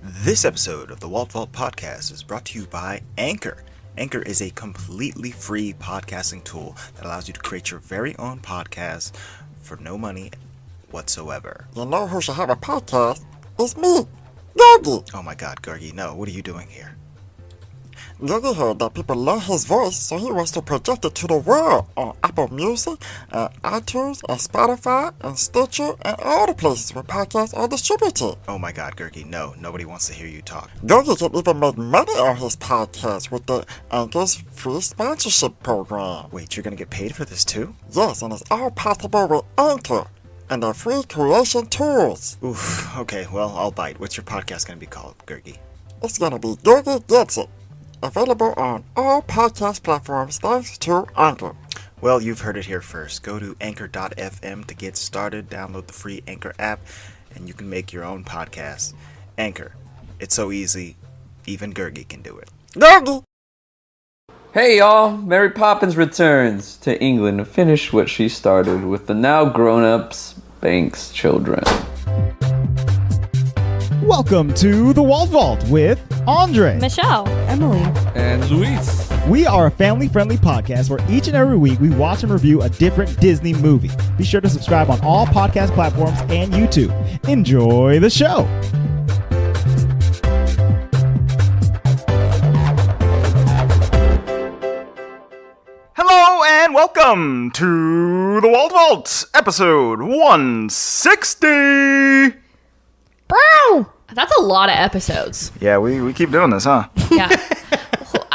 This episode of the Walt Vault podcast is brought to you by Anchor. Anchor is a completely free podcasting tool that allows you to create your very own podcast for no money whatsoever. You know who should have a podcast? It's me, Yogi. Oh my god, Gorgie, no, what are you doing here? Yogi heard that people love his voice, so he wants to project it to the world on Apple Music, and iTunes, and Spotify, and Stitcher, and all the places where podcasts are distributed. Oh my god, Gorgie, no, nobody wants to hear you talk. Yogi can even make money on his podcast with the Anchor's free sponsorship program. Wait, you're gonna get paid for this too? Yes, and it's all possible with Anchor and their free creation tools. Oof, okay, well, I'll bite. What's your podcast gonna be called, Gorgie? It's gonna be Yogi Gets It. Available on all podcast platforms thanks to Anchor. Well, you've heard it here first. Go to anchor.fm to get started, download the free Anchor app, and you can make your own podcast. Anchor. It's so easy, even Gorgie can do it. Yogi! Hey y'all, Mary Poppins returns to England to finish what she started with the now grown-ups Banks children. Welcome to the Walt Vault with Andre, Michelle, Emily, And Luis. We are a family-friendly podcast where each and every week we watch and review a different Disney movie. Be sure to subscribe on all podcast platforms and YouTube. Enjoy the show. Hello and welcome to the Walt Vault, episode 160. Bro! That's a lot of episodes. Yeah, we keep doing this, huh? Yeah.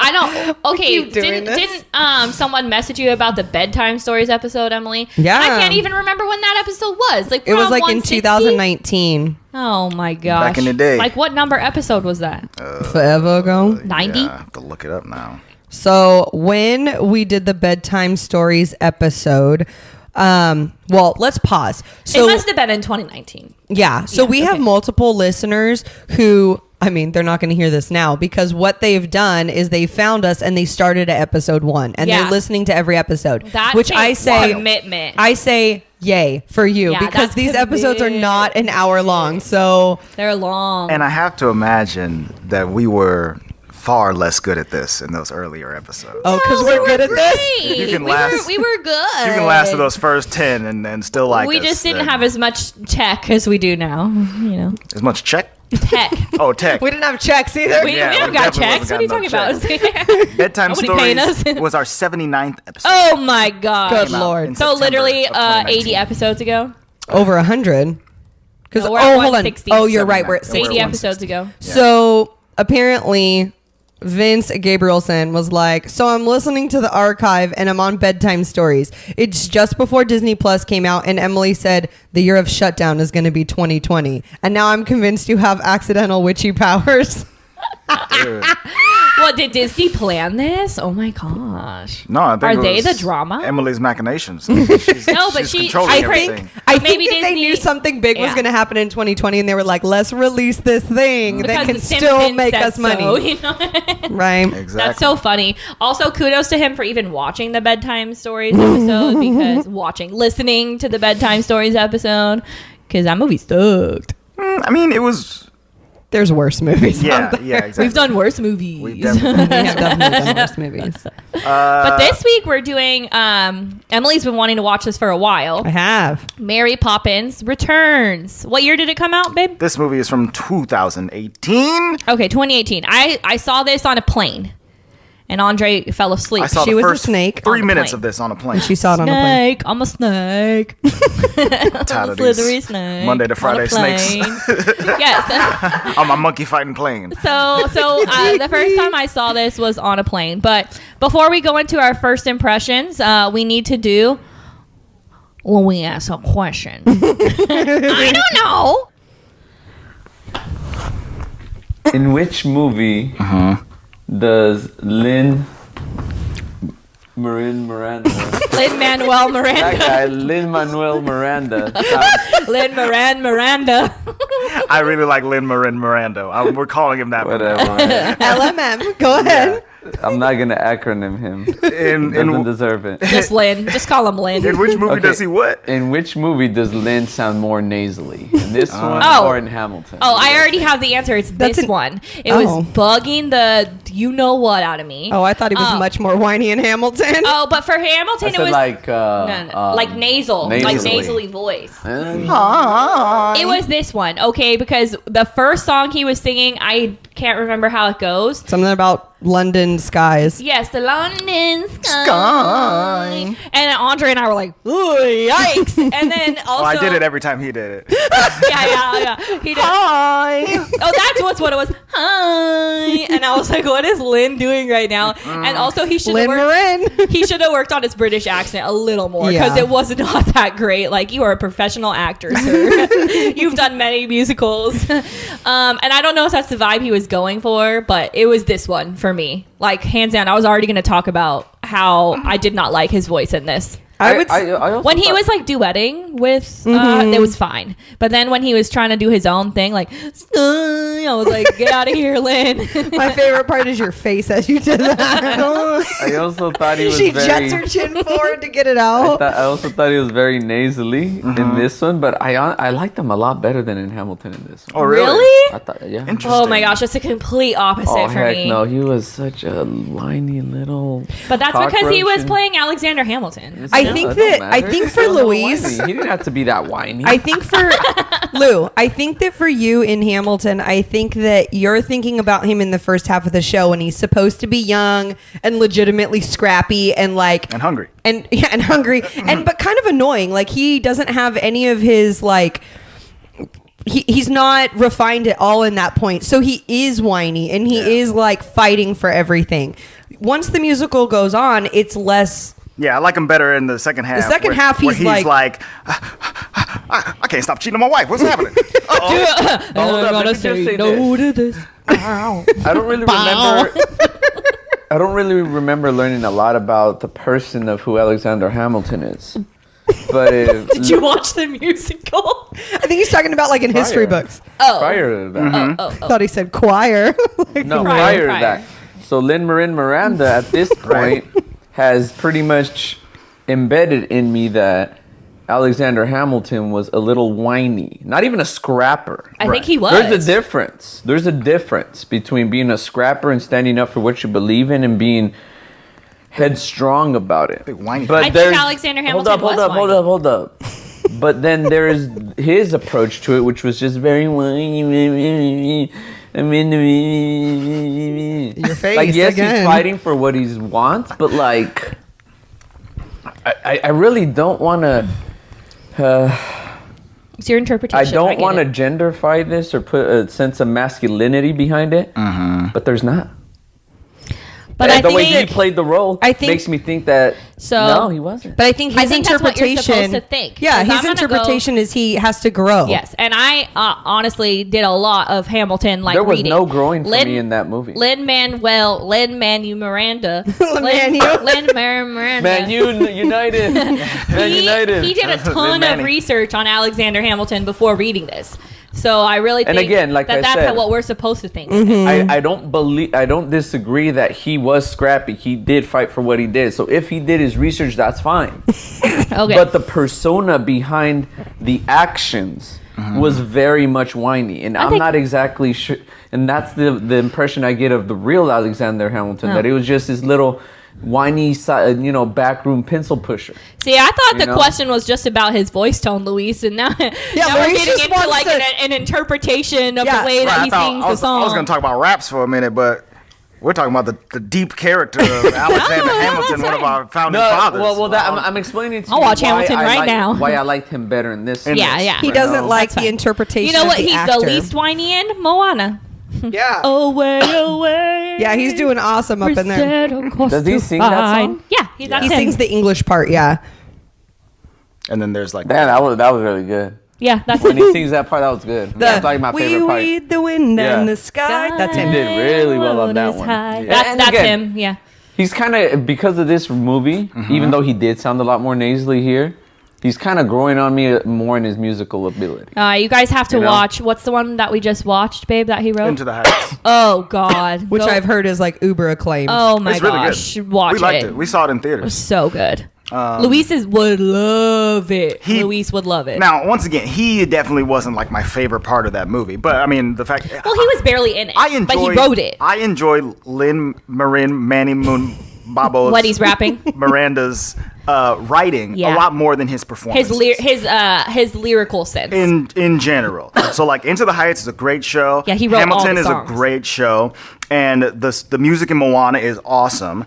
I don't. Okay, keep doing didn't someone message you about the bedtime stories episode, Emily? Yeah. And I can't even remember when that episode was. Like It was like in 160? 2019. Oh my gosh. Back in the day. Like what number episode was that? Forever ago. 90? Yeah, I have to look it up now. So when we did the bedtime stories episode, well, let's pause. So it must have been in 2019. yeah, so we have okay. multiple listeners who, I mean, they're not going to hear this now because what they've done is they found us and they started at episode 1 and Yeah. they're listening to every episode. That which I takes say commitment. I say yay for you Yeah, because that's these episodes are not an hour long. So They're long. And I have to imagine that we were far less good at this in those earlier episodes. because we're good at this. Great. You can we last- Were, we were good. You can last to those first 10 and still like We us, just didn't then. have as much tech as we do now. You know, as much check. tech. Oh, tech. We didn't have checks either. We Yeah, don't we got definitely checks. What are you talking wasn't about? Bedtime Nobody paying Stories us. was our 79th episode. Oh my god. Good Came out Lord. in So September literally of 2019. 80 episodes ago. Over 100. Because No, we're at hold on. 160. Oh, you're right. We're at 79. 60. 80 at episodes ago. So apparently, Vince Gabrielson was like, so I'm listening to the archive and I'm on bedtime stories. It's just before Disney Plus came out, and Emily said the year of shutdown is going to be 2020. And now I'm convinced you have accidental witchy powers. Dude. What, did Disney plan this? Oh my gosh. No, I think Are it they was the drama? Emily's machinations. She's, No, but she's she- controlling I everything. think I Maybe think they knew Disney- something big was Yeah. going to happen in 2020, and they were like, let's release this thing that Because can The still Simpsons make said us money. so, you know? Right. Exactly. That's so funny. Also, kudos to him for even watching the bedtime stories episode because listening to the bedtime stories episode because that movie sucked. I mean, it was. There's worse movies. Yeah, out there. yeah, exactly. We've done worse movies. We've definitely. We have definitely done worse movies. But this week we're doing. Emily's been wanting to watch this for a while. I have. Mary Poppins Returns. What year did it come out, babe? This movie is from 2018. Okay, 2018. I saw this on a plane, and Andre fell asleep. I saw She the was a first snake. 3 On the minutes plane. of this on a plane. She saw it on a plane. Snake. I'm a snake. Tired I'm a of these slithery snake. Monday to Friday on a snakes. plane. Yes. on my monkey fighting plane. So the first time I saw this was on a plane. But before we go into our first impressions, we need to do. Let me ask a question. I don't know. In which movie does Lin Miranda, Lin Manuel that Miranda. guy, Lin Manuel Miranda, Lin Miranda. I really like Lin Manuel Miranda. We're calling him that. whatever. LMM. Go ahead. I'm not gonna acronym him. Doesn't deserve it. Just Lynn. Just call him Lynn. In which movie Okay. does he what? In which movie does Lynn sound more nasally? In this one Oh. or in Hamilton? Oh, I already have the answer. It's this one. It was bugging the you know what out of me. Oh, I thought he was much more whiny in Hamilton. Oh, but for Hamilton, I it said was like like nasal, like nasally. nasally voice. Hi. It was this one, okay? Because the first song he was singing, I can't remember how it goes. Something about London skies. Yes, the London sky. And Andre and I were like, ooh, yikes. And then also... Oh, I did it every time he did it. Yeah. He did. Hi. Oh, that's what it was. Hi. And I was like, what is Lynn doing right now? And also he should have Lin worked, Manuel. he should have worked on his British accent a little more because Yeah. it was not that great. Like, you are a professional actor, sir. You've done many musicals. And I don't know if that's the vibe he was going for, but it was this one for me. Like, hands down, I was already going to talk about how I did not like his voice in this. I would. I also When he thought- was like duetting with, it was fine. But then when he was trying to do his own thing, like, I was like, get out of here, Lynn. My favorite part is your face as you did that. I also thought he was She very. jets her chin forward to get it out. I also thought he was very nasally in this one, but I liked him a lot better than in Hamilton in this one. Oh, really? Really? I thought, yeah. Interesting. Oh my gosh, that's a complete opposite Oh for heck me. no, he was such a whiny little. But that's because he was cockroach playing Alexander Hamilton. I think for He Louise- didn't have to be that whiny. I think for Lou, I think that for you in Hamilton, I think that you're thinking about him in the first half of the show when he's supposed to be young and legitimately scrappy and like And hungry. and hungry and but kind of annoying. Like he doesn't have any of his like. He's not refined at all in that point. So he is whiny and he is like fighting for everything. Once the musical goes on, it's less. Yeah, I like him better in the second half. The second half, where he's like- I can't stop cheating on my wife. What's happening? Uh-oh. Hold up, let me just say this. to this. I don't really remember. I don't really remember learning a lot about the person of who Alexander Hamilton is. But Did you watch the musical? I think he's talking about like in history Prior. books. Oh. prior to that, Oh. Thought he said choir. Like, no, Prior. prior to that. So Lin Manuel Miranda at this point has pretty much embedded in me that Alexander Hamilton was a little whiny, not even a scrapper. I think he was. There's a difference. There's a difference between being a scrapper and standing up for what you believe in and being headstrong about it. Big whiny. But I think there's- Alexander Hamilton hold was up. whiny. But then there's his approach to it, which was just very whiny. Your face Like, yes, again. he's fighting for what he wants, but like, I really don't want to. It's your interpretation. I don't get want to it. genderify this or put a sense of masculinity behind it, but there's not. But I the way think he played the role I think- makes me think that So- no, he wasn't. But I think his I think that's what you're interpretation. supposed to think. Yeah, 'Cause his I'm gonna interpretation is he has to grow. Yes, and I honestly did a lot of Hamilton, like There was reading. no growing for me in that movie. Lin Manuel Miranda. Manuel. Lin Miranda. Man, United. Man United. He did a ton of Manny. research on Alexander Hamilton before reading this. So I really think And again, like I that's said- what we're supposed to think. I don't disagree that he was scrappy. He did fight for what he did. So if he did his research, that's fine. Okay. But the persona behind the actions was very much whiny, and I'm think- not exactly sure. And that's the impression I get of the real Alexander Hamilton. Oh. That it was just this little whiny, backroom pencil pusher. See, I thought You the know? question was just about his voice tone, Luis, and now, now we're Luis getting just into wants like to- an interpretation of Yeah. the way that Right, he sings the I song. was going to talk about raps for a minute, but we're talking about the deep character of Alexander Hamilton, one of our founding fathers. I'm explaining to I'll you watch why Hamilton I right like- now. why I liked him better in this. Yeah, yeah. He doesn't like That's the fine. interpretation. You know what? Of the He's actor. the least whiny in Moana. Yeah. Away, away. Yeah, he's doing awesome up in there. Does he sing that song? Yeah, that's He him. sings the English part. Yeah. And then there's like Man, that was really good. Yeah, that's When him. he sings that part, that was good. That's like my favorite part. We read the wind Yeah. and the sky. That's He him. did really well on that one. That's And that's again, him. Yeah. He's kind of, because of this movie, even though he did sound a lot more nasally here, he's kind of growing on me more in his musical ability. You guys have to You know? watch. What's the one that we just watched, babe? That he wrote. Into the Heights. Oh God. Which I've heard is like uber acclaimed. Oh my It's really gosh. good. Watch We liked it. it. We saw it in It was theaters. so good. Luis would love it. Luis would love it. Now, once again, he definitely wasn't like my favorite part of that movie. But I mean, the fact. Well, he was barely in it. I enjoy. but he wrote it. I enjoy Lin Manuel Miranda What he's rapping. Miranda's writing Yeah. a lot more than his performance. His lyrical sense. in general. So like Into the Heights is a great show. Yeah, he wrote all Hamilton the is a songs. great show, and the music in Moana is awesome.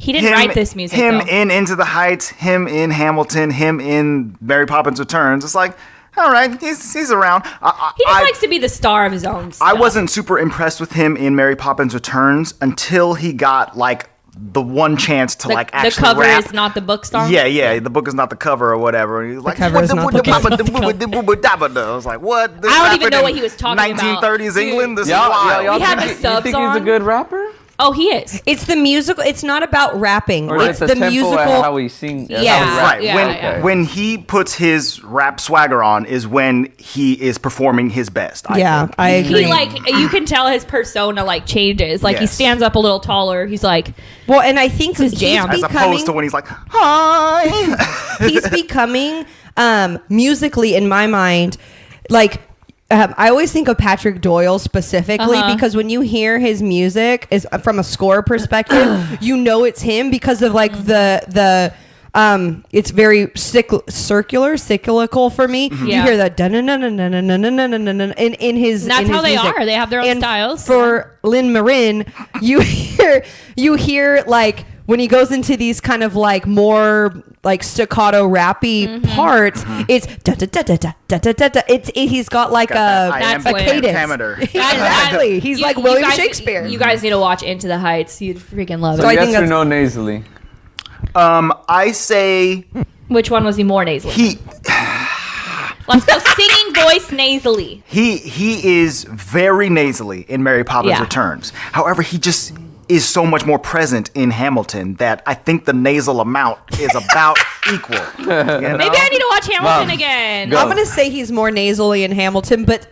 He didn't write this music, Him though. in Into the Heights, him in Hamilton, him in Mary Poppins Returns. It's like, all right, he's around. He just likes to be the star of his own stuff. I wasn't super impressed with him in Mary Poppins Returns until he got like the one chance to like actually the cover rap. is not the book song. Yeah, the book is not the cover or whatever. And he was like, cover is not the book. I was like, what? This I don't even happened know in what he was talking about. 1930s Dude. England? This is Y'all wild. We had think the subs you think he's a on. good rapper? Oh, he is. It's the musical. It's not about rapping. Or It's is it the tempo musical. at how he sings? Yeah. Right. Yeah, when he puts his rap swagger on is when he is performing his best. I think. I agree. He like you can tell his persona like changes. Like he Yes. stands up a little taller. He's like Well, and I think his he's jam. As becoming, opposed to when he's like, hi. he's becoming musically, in my mind, like. I always think of Patrick Doyle specifically because when you hear his music is from a score perspective, you know it's him because of like the it's very cyclical for me. You Yeah. hear that in his And that's in his how they music. are. They have their own And styles. For Lin Manuel, you hear like when he goes into these kind of like more like staccato rappy parts, it's da da da da da da da da da. He's got like That's a when- cadence. Hexameter. Exactly. He's like You William guys- Shakespeare. You guys need to watch Into the Heights. You'd freaking love So it. I Yes think or that's- no nasally? I say Which one was he more nasally? he Let's go singing voice nasally. he is very nasally in Mary Poppins Yeah. Returns. However, he just is so much more present in Hamilton that I think the nasal amount is about equal. You know? Maybe I need to watch Hamilton Mom, again. go. I'm gonna say he's more nasally in Hamilton, but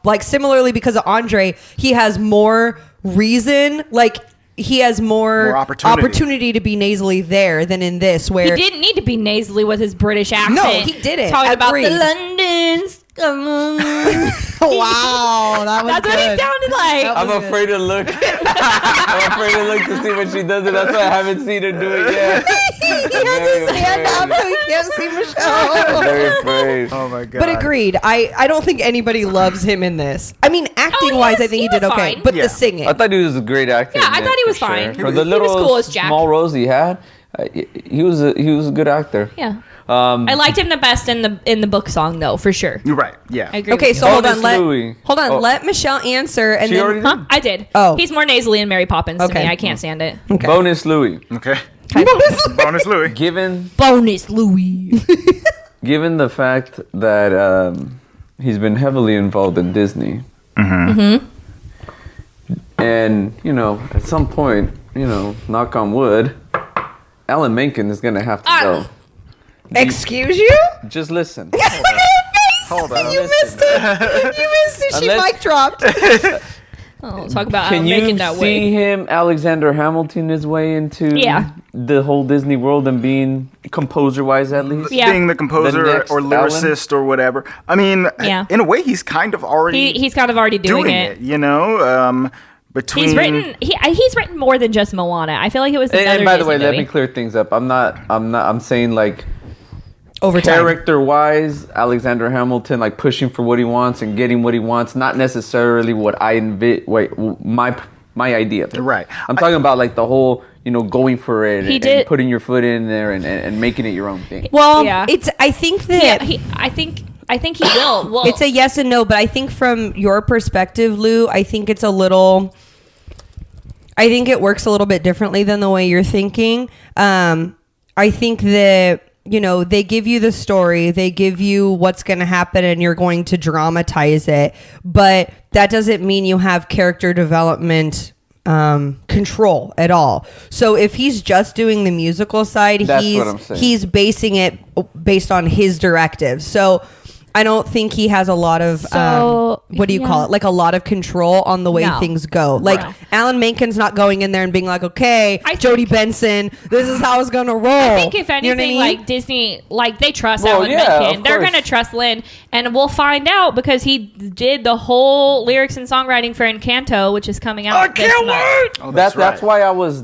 like similarly because of Andre, he has more reason. Like he has more opportunity. to be nasally there than in this, where He didn't need to be nasally with his British accent. No, he didn't. Talking Agreed. about the Londons. Come on. wow, that was That's what he good. sounded like. I'm afraid to look. I'm afraid to look to see what she does, and that's why I haven't seen her do it yet. He has his hand up so he can't see Michelle. Very afraid. Oh my god. But agreed. I don't think anybody loves him in this. I mean, acting wise, I think he did was okay. fine. But Yeah. the singing. I thought he was a great actor. Yeah, in I it, thought he for was fine. For the He was little cool as Jack. small roles he had, he was a good actor. Yeah. I liked him the best in the book song though, for sure. You're right. Yeah. I agree. Okay, with so you. hold on. Bonus Louis. Oh. Let Michelle answer, and She then already Huh? I did. Oh. He's more nasally in Mary Poppins to Okay. me. I can't stand it. Okay. Bonus Louis. Okay. Bonus Louis. Given Bonus Louis. given the fact that he's been heavily involved in Disney, and at some point, knock on wood, Alan Menken is gonna have to go. Excuse you? Just listen. Hold on. You missed it. You missed it. She Unless- mic dropped. Oh, talk about Can making you that see way. him, Alexander Hamilton, his way into Yeah. the whole Disney world and being composer-wise at least? Yeah. Being the composer The next or lyricist or whatever. I mean, Yeah. in a way, he's kind of already He's kind of already doing it. Between He's written more than just Moana. I feel like it was another And by the Disney way, let movie. me clear things up. I'm saying like Over time. character-wise, Alexander Hamilton like pushing for what he wants and getting what he wants, not necessarily what I my idea of it. Right. I'm talking about like the whole, going for it He and did- putting your foot in there and making it your own thing. Well, Yeah. I think Yeah, that I think he will. Well, it's a yes and no, but I think from your perspective, Lou, I think it works a little bit differently than the way you're thinking. I think that, they give you the story, they give you what's going to happen, and you're going to dramatize it. But that doesn't mean you have character development control at all. So if he's just doing the musical side, That's what I'm saying. he's basing it based on his directives. So I don't think he has a lot of what do you call it? Like a lot of control on the way things go. Like Alan Menken's not going in there and being like, okay, Jodie Benson, this is how it's gonna roll. I think if anything, you know what I mean? like Disney, like they trust Alan Menken. They're gonna trust Lynn, and we'll find out because he did the whole lyrics and songwriting for Encanto, which is coming out. I can't wait. Oh, that's why I was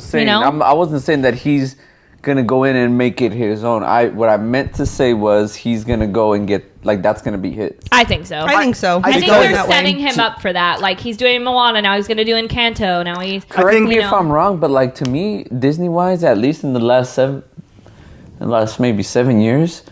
saying. You know? I wasn't saying that he's gonna go in and make it his own. What I meant to say was he's gonna go and get, like, that's gonna be his. I think so. I think so. I think they're setting him up for that. Like he's doing Moana now. He's gonna do Encanto now. Correct me if I'm wrong, but like to me, Disney wise, at least in the last maybe 7 years,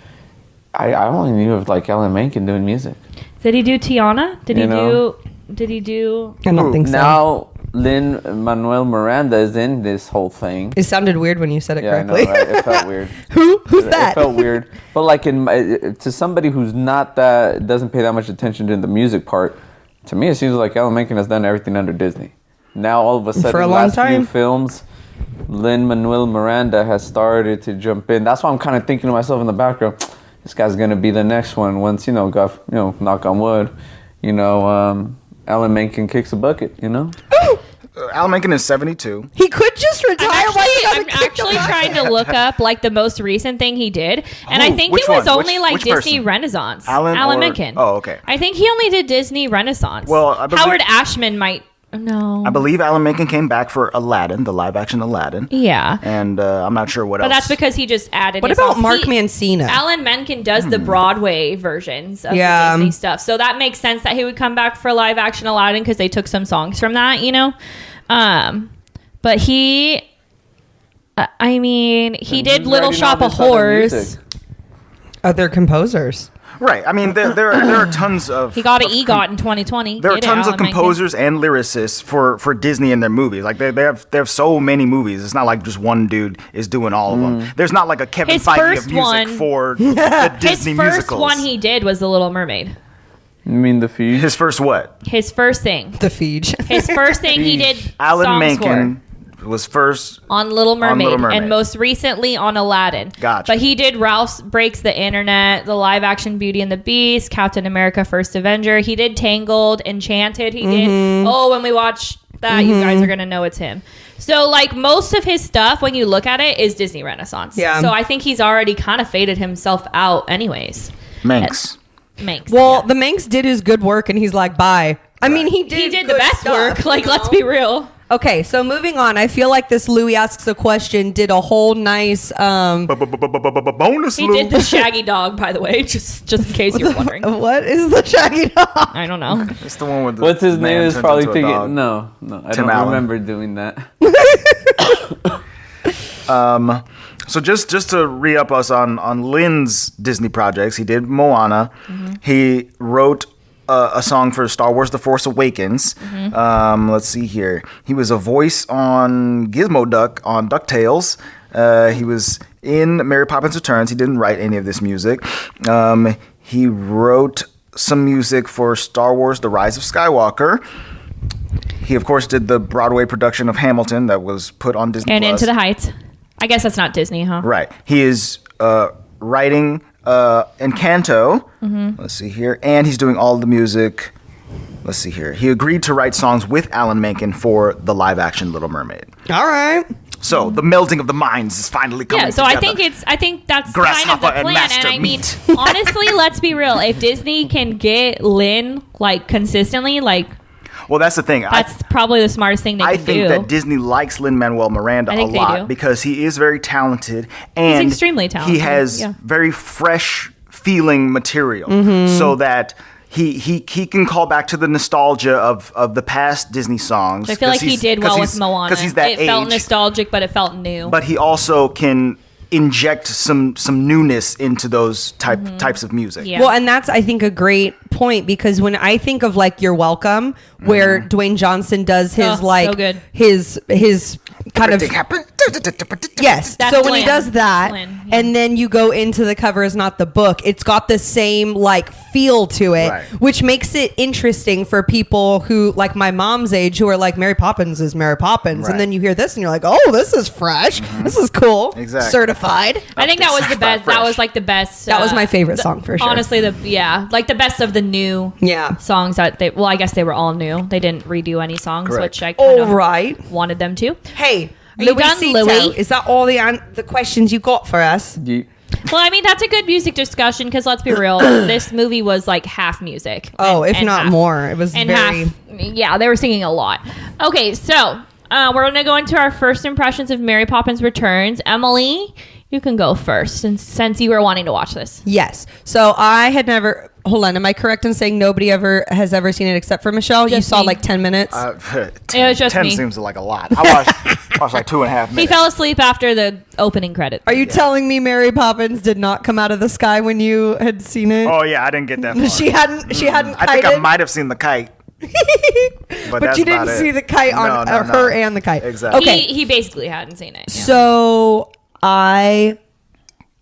I only knew of like Alan Menken doing music. Did he do Tiana? Did he do? I don't think so. Now Lin Manuel Miranda is in this whole thing. It sounded weird when you said it correctly. I know, right? It felt weird. Who's that? It felt weird. But like to somebody who's doesn't pay that much attention to the music part, to me it seems like Alan Menken has done everything under Disney. Now all of a sudden, for a the long last time. few films, Lin Manuel Miranda has started to jump in. That's why I'm kind of thinking to myself in the background, this guy's gonna be the next one once knock on wood, Alan Menken kicks a bucket, Alan Menken is 72. He could just retire. I'm actually trying to look up like the most recent thing he did, and I think it was only like Disney person? Renaissance. Alan Menken. Oh, okay. I think he only did Disney Renaissance. Well, I believe, Howard Ashman might. No. I believe Alan Menken came back for Aladdin, the live-action Aladdin. Yeah. And I'm not sure what else. But that's because he just added. What about Mark Mancina? Alan Menken does the Broadway versions of the Disney stuff, so that makes sense that he would come back for live-action Aladdin because they took some songs from that, But he, he did Little Shop of Horrors. Other composers. Right. I mean, there are tons of... He got an EGOT in 2020. There are tons of composers and lyricists for Disney in their movies. Like, they have so many movies. It's not like just one dude is doing all of them. There's not like a Kevin Feige of music for the Disney musicals. His first one he did was The Little Mermaid. You mean The Feed? His first what? His first thing. The Feed. His first thing he did Alan Menken was first on Little Mermaid, Mermaid, and most recently on Aladdin. Gotcha. But he did Ralph Breaks the Internet, the live action Beauty and the Beast, Captain America: First Avenger. He did Tangled, Enchanted. He did. Oh, when we watch that, you guys are gonna know it's him. So like most of his stuff, when you look at it, is Disney Renaissance. Yeah. So I think he's already kind of faded himself out, anyways. Manx. Well, the Manx did his good work, and he's like, bye. I mean, he did the best work. Like, let's be real. Okay, so moving on. I feel like this Louis Asks a Question did a whole nice bonus. He did the Shaggy Dog, by the way, just in case you're wondering. What is the Shaggy Dog? I don't know. It's the one with the what's his name is probably thinking. No, I don't remember doing that. So just to re-up us on Lynn's Disney projects, he did Moana. He wrote a song for Star Wars: The Force Awakens. Let's see here. He was a voice on Gizmo Duck on DuckTales. He was in Mary Poppins Returns. He didn't write any of this music. He wrote some music for Star Wars: The Rise of Skywalker. He, of course, did the Broadway production of Hamilton that was put on Disney+. And Into the Heights. I guess that's not Disney, huh? Right. He is writing Encanto. Let's see here. And he's doing all the music. Let's see here. He agreed to write songs with Alan Menken for the live-action Little Mermaid. All right. So the melding of the minds is finally coming together. I think that's kind of the plan. And I mean, honestly, let's be real. If Disney can get Lynn like consistently, like. Well, that's the thing. That's probably the smartest thing they can do. I think that Disney likes Lin Manuel Miranda a lot because he is very talented and he's extremely talented. He has very fresh feeling material, so that he can call back to the nostalgia of the past Disney songs. I feel like he did well with Moana because he's that age. It felt nostalgic, but it felt new. But he also can inject some newness into those types of music. Yeah. Well, and that's I think a great point because when I think of like You're Welcome, where Dwayne Johnson does his so good. his kind of Yes. That's So when he Lynn. does that, Lynn, yeah. and then you go into the cover is not the book, it's got the same like feel to it, Right. which makes it interesting for people who like my mom's age who are like Mary Poppins is Mary Poppins, Right. and then you hear this and you're like, oh, this is fresh. This is cool. Exactly. Certified. I think that was the best. Fresh. That was like the best. That was my favorite song for sure. Honestly, like the best of the new Yeah. songs that they. Well, I guess they were all new. They didn't redo any songs, Correct. which I kind All of right. wanted them to. Hey, Are you done, Luisito, Louis? is that all the questions you got for us? Well, I mean, that's a good music discussion because let's be real, this movie was like half music. Oh, and- if and not half- more. It was and very... half. Yeah, they were singing a lot. Okay, so we're gonna go into our first impressions of Mary Poppins Returns. Emily, you can go first, since you were wanting to watch this. Yes. So I had never... Hold on. Am I correct in saying nobody has ever seen it except for Michelle? You Just saw me. like 10 minutes? It was just 10 me. seems like a lot. I watched like 2.5 minutes. He fell asleep after the opening credits. Are you telling me Mary Poppins did not come out of the sky when you had seen it? Oh yeah, I didn't get that far. She hadn't I think I kited? might have seen the kite. But that's you didn't about it. see the kite on No, no, her no. and the kite. Exactly. Okay. He basically hadn't seen it. Yeah. So I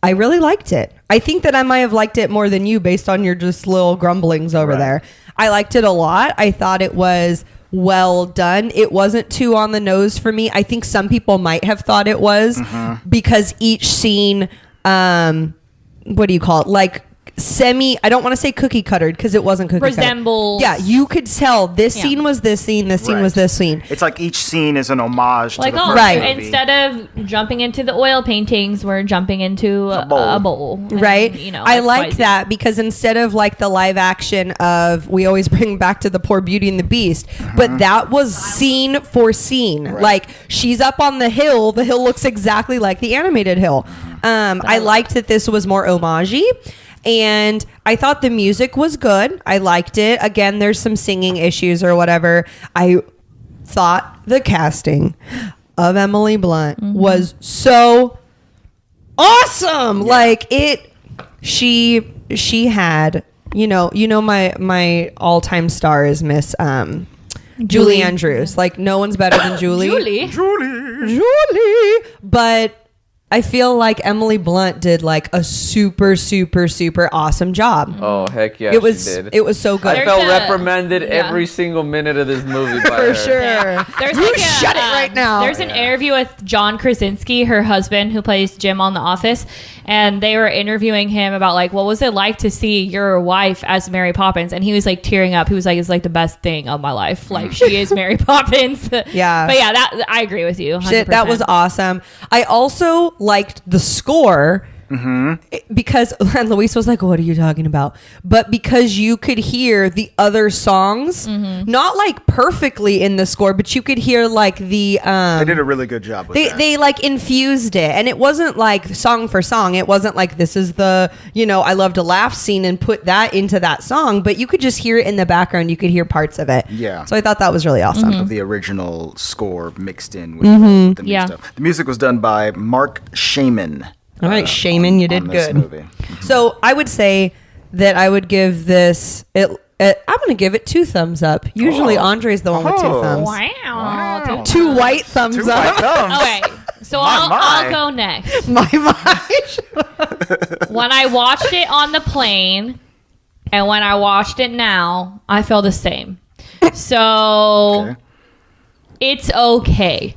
really liked it. I think that I might have liked it more than you based on your just little grumblings over Right. there. I liked it a lot. I thought it was well done. It wasn't too on the nose for me. I think some people might have thought it was because each scene, what do you call it? Like I don't want to say cookie cuttered because it wasn't cookie Resembles. cutter. Yeah, you could tell this Yeah. scene was this scene, this scene Right. was this scene. It's like each scene is an homage Like, to the oh, first Right. movie. instead of jumping into the oil paintings, we're jumping into a bowl. And, Right. You know, I like XYZ. that because instead of like the live action of, we always bring back to the poor Beauty and the Beast, but that was scene for scene. Like she's up on the hill looks exactly like the animated hill. I liked that this was more homage-y. And I thought the music was good. I liked it. Again, there's some singing issues or whatever. I thought the casting of Emily Blunt was so awesome. Like she had, you know my all-time star is Miss Julie Andrews. Like no one's better than Julie. Julie. But I feel like Emily Blunt did like a super, super, super awesome job. Oh heck yeah, It was she did. it was so good. I There's felt a- reprimanded yeah. every single minute of this movie by for her. sure. There's You like shut it right now. There's an interview with John Krasinski, her husband, who plays Jim on The Office, and they were interviewing him about like, what was it like to see your wife as Mary Poppins? And he was like tearing up. He was like, it's like the best thing of my life. Like she is Mary Poppins. Yeah. But yeah, that I agree with you. 100%. Shit, that was awesome. I also liked the score because and Luis was like, "What are you talking about?" But because you could hear the other songs, not like perfectly in the score, but you could hear like the They did a really good job with that. they like infused it, and it wasn't like song for song. It wasn't like this is the I love to laugh scene and put that into that song, but you could just hear it in the background. You could hear parts of it. Yeah. So I thought that was really awesome. Of the original score mixed in with the new Yeah. stuff. The music was done by Mark Shaman. All right, Shaman, you did on this good. movie. So I would say that I would give this. I'm going to give it 2 thumbs up. Usually Andre's the one with 2 Oh. thumbs. Wow. 2 white thumbs Two up. white thumbs. Okay, so My. I'll go next. My mind. When I watched it on the plane and when I watched it now, I feel the same. So Okay. it's okay.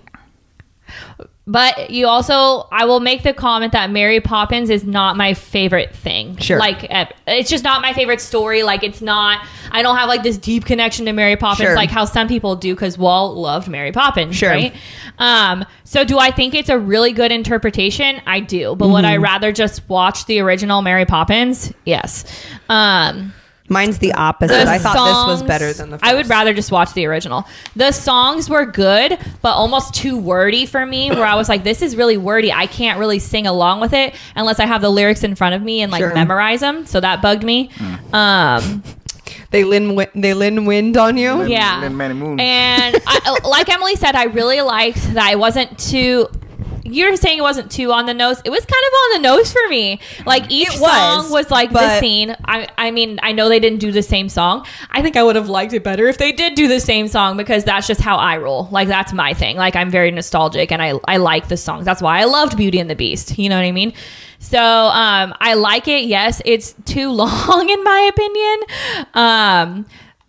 But I will make the comment that Mary Poppins is not my favorite thing. Sure. Like, it's just not my favorite story. Like, I don't have like this deep connection to Mary Poppins Sure. like how some people do because Walt loved Mary Poppins, Sure. right? So do I think it's a really good interpretation? I do. But would I rather just watch the original Mary Poppins? Yes. Mine's the opposite. I thought this was better than the first. I would rather just watch the original. The songs were good, but almost too wordy for me, where I was like, this is really wordy. I can't really sing along with it unless I have the lyrics in front of me and like Sure. memorize them. So that bugged me. They Lin wind on you. Yeah. Lin Manuel Miranda. And like Emily said, I really liked that I wasn't too... you're saying it wasn't too on the nose. It was kind of on the nose for me. Like each song was like the scene. I mean, I know they didn't do the same song. I think I would have liked it better if they did do the same song, because that's just how I roll. Like that's my thing. Like I'm very nostalgic and I like the songs. That's why I loved Beauty and the Beast. You know what I mean? So I like it. Yes, it's too long in my opinion.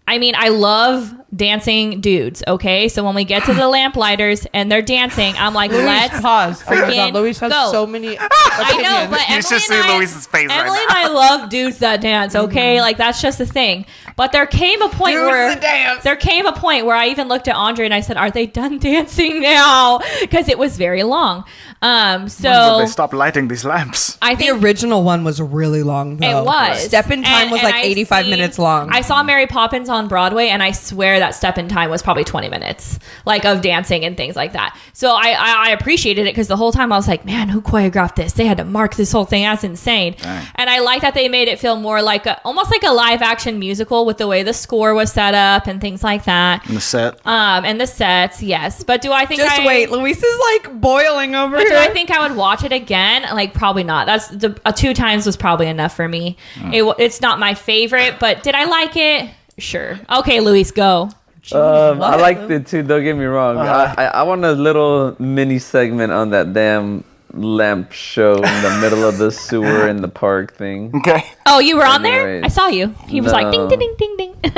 I mean, I love dancing dudes, okay? So when we get to the lamplighters and they're dancing, I'm like, let's pause. Oh my God, freaking Luis has go. so many I know, but You should see Luis's face right Emily and now. I love dudes that dance, okay? Like that's just a thing. But there came a point where I even looked at Andre and I said, "Are they done dancing now?" Because it was very long. When will So they stop lighting these lamps? I The think original one was really long, though. it was. Step in Time was like I've 85 minutes long. I saw Mary Poppins on Broadway, and I swear that Step in Time was probably 20 minutes, like of dancing and things like that. So I appreciated it because the whole time I was like, man, who choreographed this? They had to mark this whole thing. That's insane. Dang. And I like that they made it feel more like almost like a live action musical with the way the score was set up and things like that. In the set. And the sets, yes. But do I think Just wait, Luis is like boiling over But here. do I think I would watch it again? Like, probably not. That's the 2 times was probably enough for me. It's not my favorite, but did I like it? Sure. Okay, Luis, go. I liked it too. Don't get me wrong. I want a little mini segment on that damn lamp show in the middle of the sewer in the park thing. Okay. Oh, you were on there? Anyways. I saw you. He was like, ding, ding, ding, ding, ding.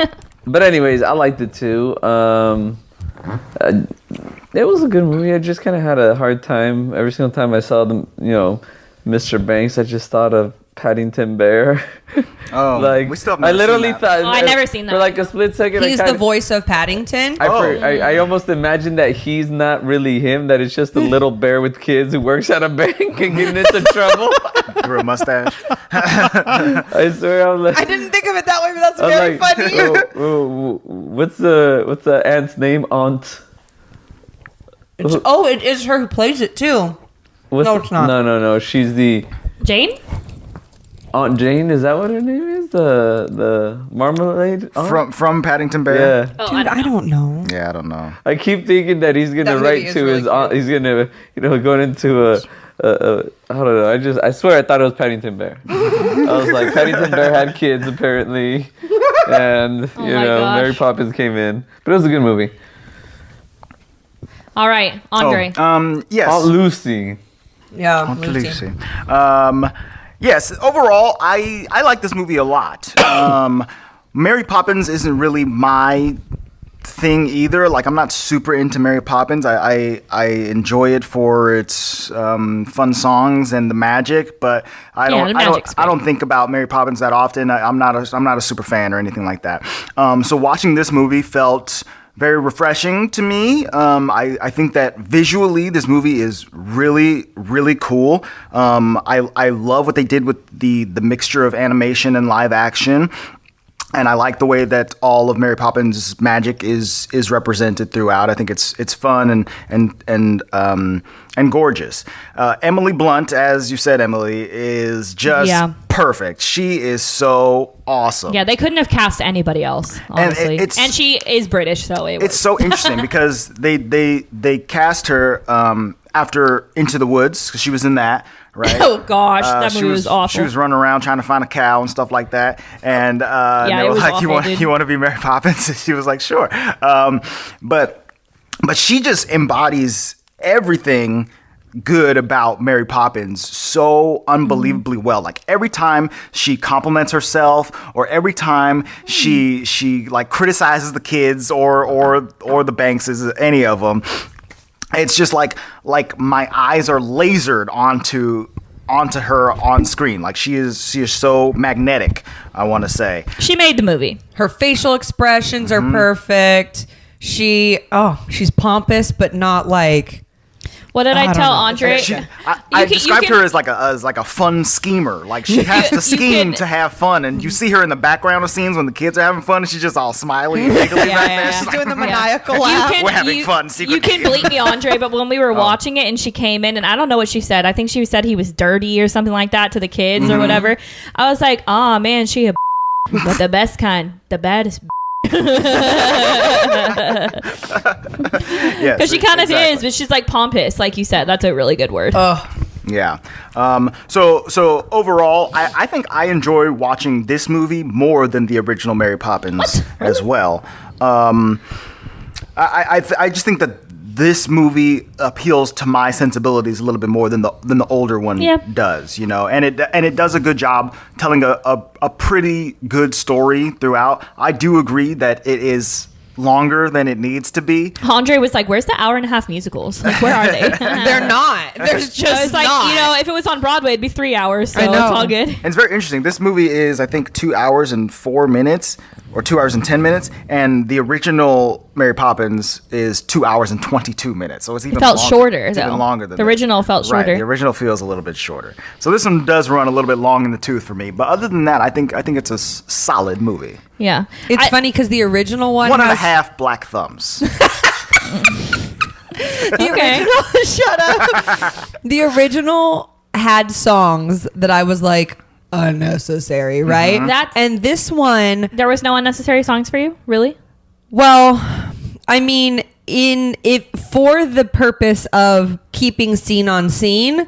But anyways, I liked it too. It was a good movie. I just kind of had a hard time every single time I saw them. Mr. Banks. I just thought of Paddington Bear. Oh, like we still have I never literally seen that. thought. Oh, I never seen that. For like a split second. He's I the kinda, voice of Paddington. I almost imagined that he's not really him. That it's just a little bear with kids who works at a bank and getting into trouble. Grew a mustache. I swear, I'm like. I didn't think of it that way, but that's I was very like, funny. what's the aunt's name? Aunt. Oh, it is her who plays it too. No, it's not. No. She's the Jane? Aunt Jane. Is that what her name is? The marmalade aunt? From Paddington Bear. Yeah. Oh, Dude, I don't know. Yeah, I don't know. I keep thinking that he's gonna That movie write is to really his aunt. cute. He's gonna, go into a I don't know. I swear I thought it was Paddington Bear. I was like, Paddington Bear had kids apparently, and Oh my gosh. Mary Poppins came in. But it was a good movie. All right, Andre. Yes. Aunt Lucy. Yeah, Aunt Lucy. Lucy. Yes, overall, I like this movie a lot. Mary Poppins isn't really my thing either. Like, I'm not super into Mary Poppins. I enjoy it for its fun songs and the magic, but I don't think about Mary Poppins that often. I'm not a super fan or anything like that. So watching this movie felt very refreshing to me. I think that visually this movie is really, really cool. I love what they did with the mixture of animation and live action. And I like the way that all of Mary Poppins' magic is represented throughout. I think it's fun and gorgeous. Emily Blunt, as you said, Emily, is just perfect. She is so awesome. Yeah, they couldn't have cast anybody else, honestly. And she is British, so it's so interesting because they cast her after Into the Woods, because she was in that. Right. Oh gosh, that movie was awful. She was running around trying to find a cow and stuff like that, and they it were was like, awful, "You want to be Mary Poppins?" And she was like, "Sure." But she just embodies everything good about Mary Poppins so unbelievably well. Like every time she compliments herself, or every time she like criticizes the kids or the Bankses, any of them. It's just like my eyes are lasered onto her on screen. Like she is so magnetic, I want to say. She made the movie. Her facial expressions are perfect. She's pompous, but not like. What did I don't tell know. Andre? I described her as like a fun schemer. Like she has to scheme to have fun, and you see her in the background of scenes when the kids are having fun, and she's just all smiley and giggly back there. She's She's like, doing the maniacal laugh. We're having fun secretly. You can bleep me, Andre, but when we were watching it and she came in, and I don't know what she said. I think she said he was dirty or something like that to the kids or whatever. I was like, oh man, she a but the best kind, the baddest. Yes, Because she kind of exactly. is, but she's like pompous, like you said. That's a really good word. Yeah. So overall, I think I enjoy watching this movie more than the original Mary Poppins as well. I just think that this movie appeals to my sensibilities a little bit more than the older one does, you know, and it does a good job telling a pretty good story throughout. I do agree that it is longer than it needs to be. Andre was like, where's the hour-and-a-half musicals? Like, where are they? They're not. There's just It's like, not. you know, if it was on Broadway, it'd be 3 hours, so I it's know. all good. And it's very interesting. This movie is, I think, 2 hours and 4 minutes, or 2 hours and 10 minutes, and the original Mary Poppins is 2 hours and 22 minutes. So it's even It felt longer. shorter, It's though. even longer than The original felt Right, shorter. the original feels a little bit shorter. So this one does run a little bit long in the tooth for me. But other than that, I think it's a solid movie. Yeah. It's funny because the original one One and a has- half black thumbs. Okay. Shut up. The original had songs that I was like unnecessary, right? That's- and this one, There was no unnecessary songs for you? Really? well, I mean, in if for the purpose of keeping scene on scene,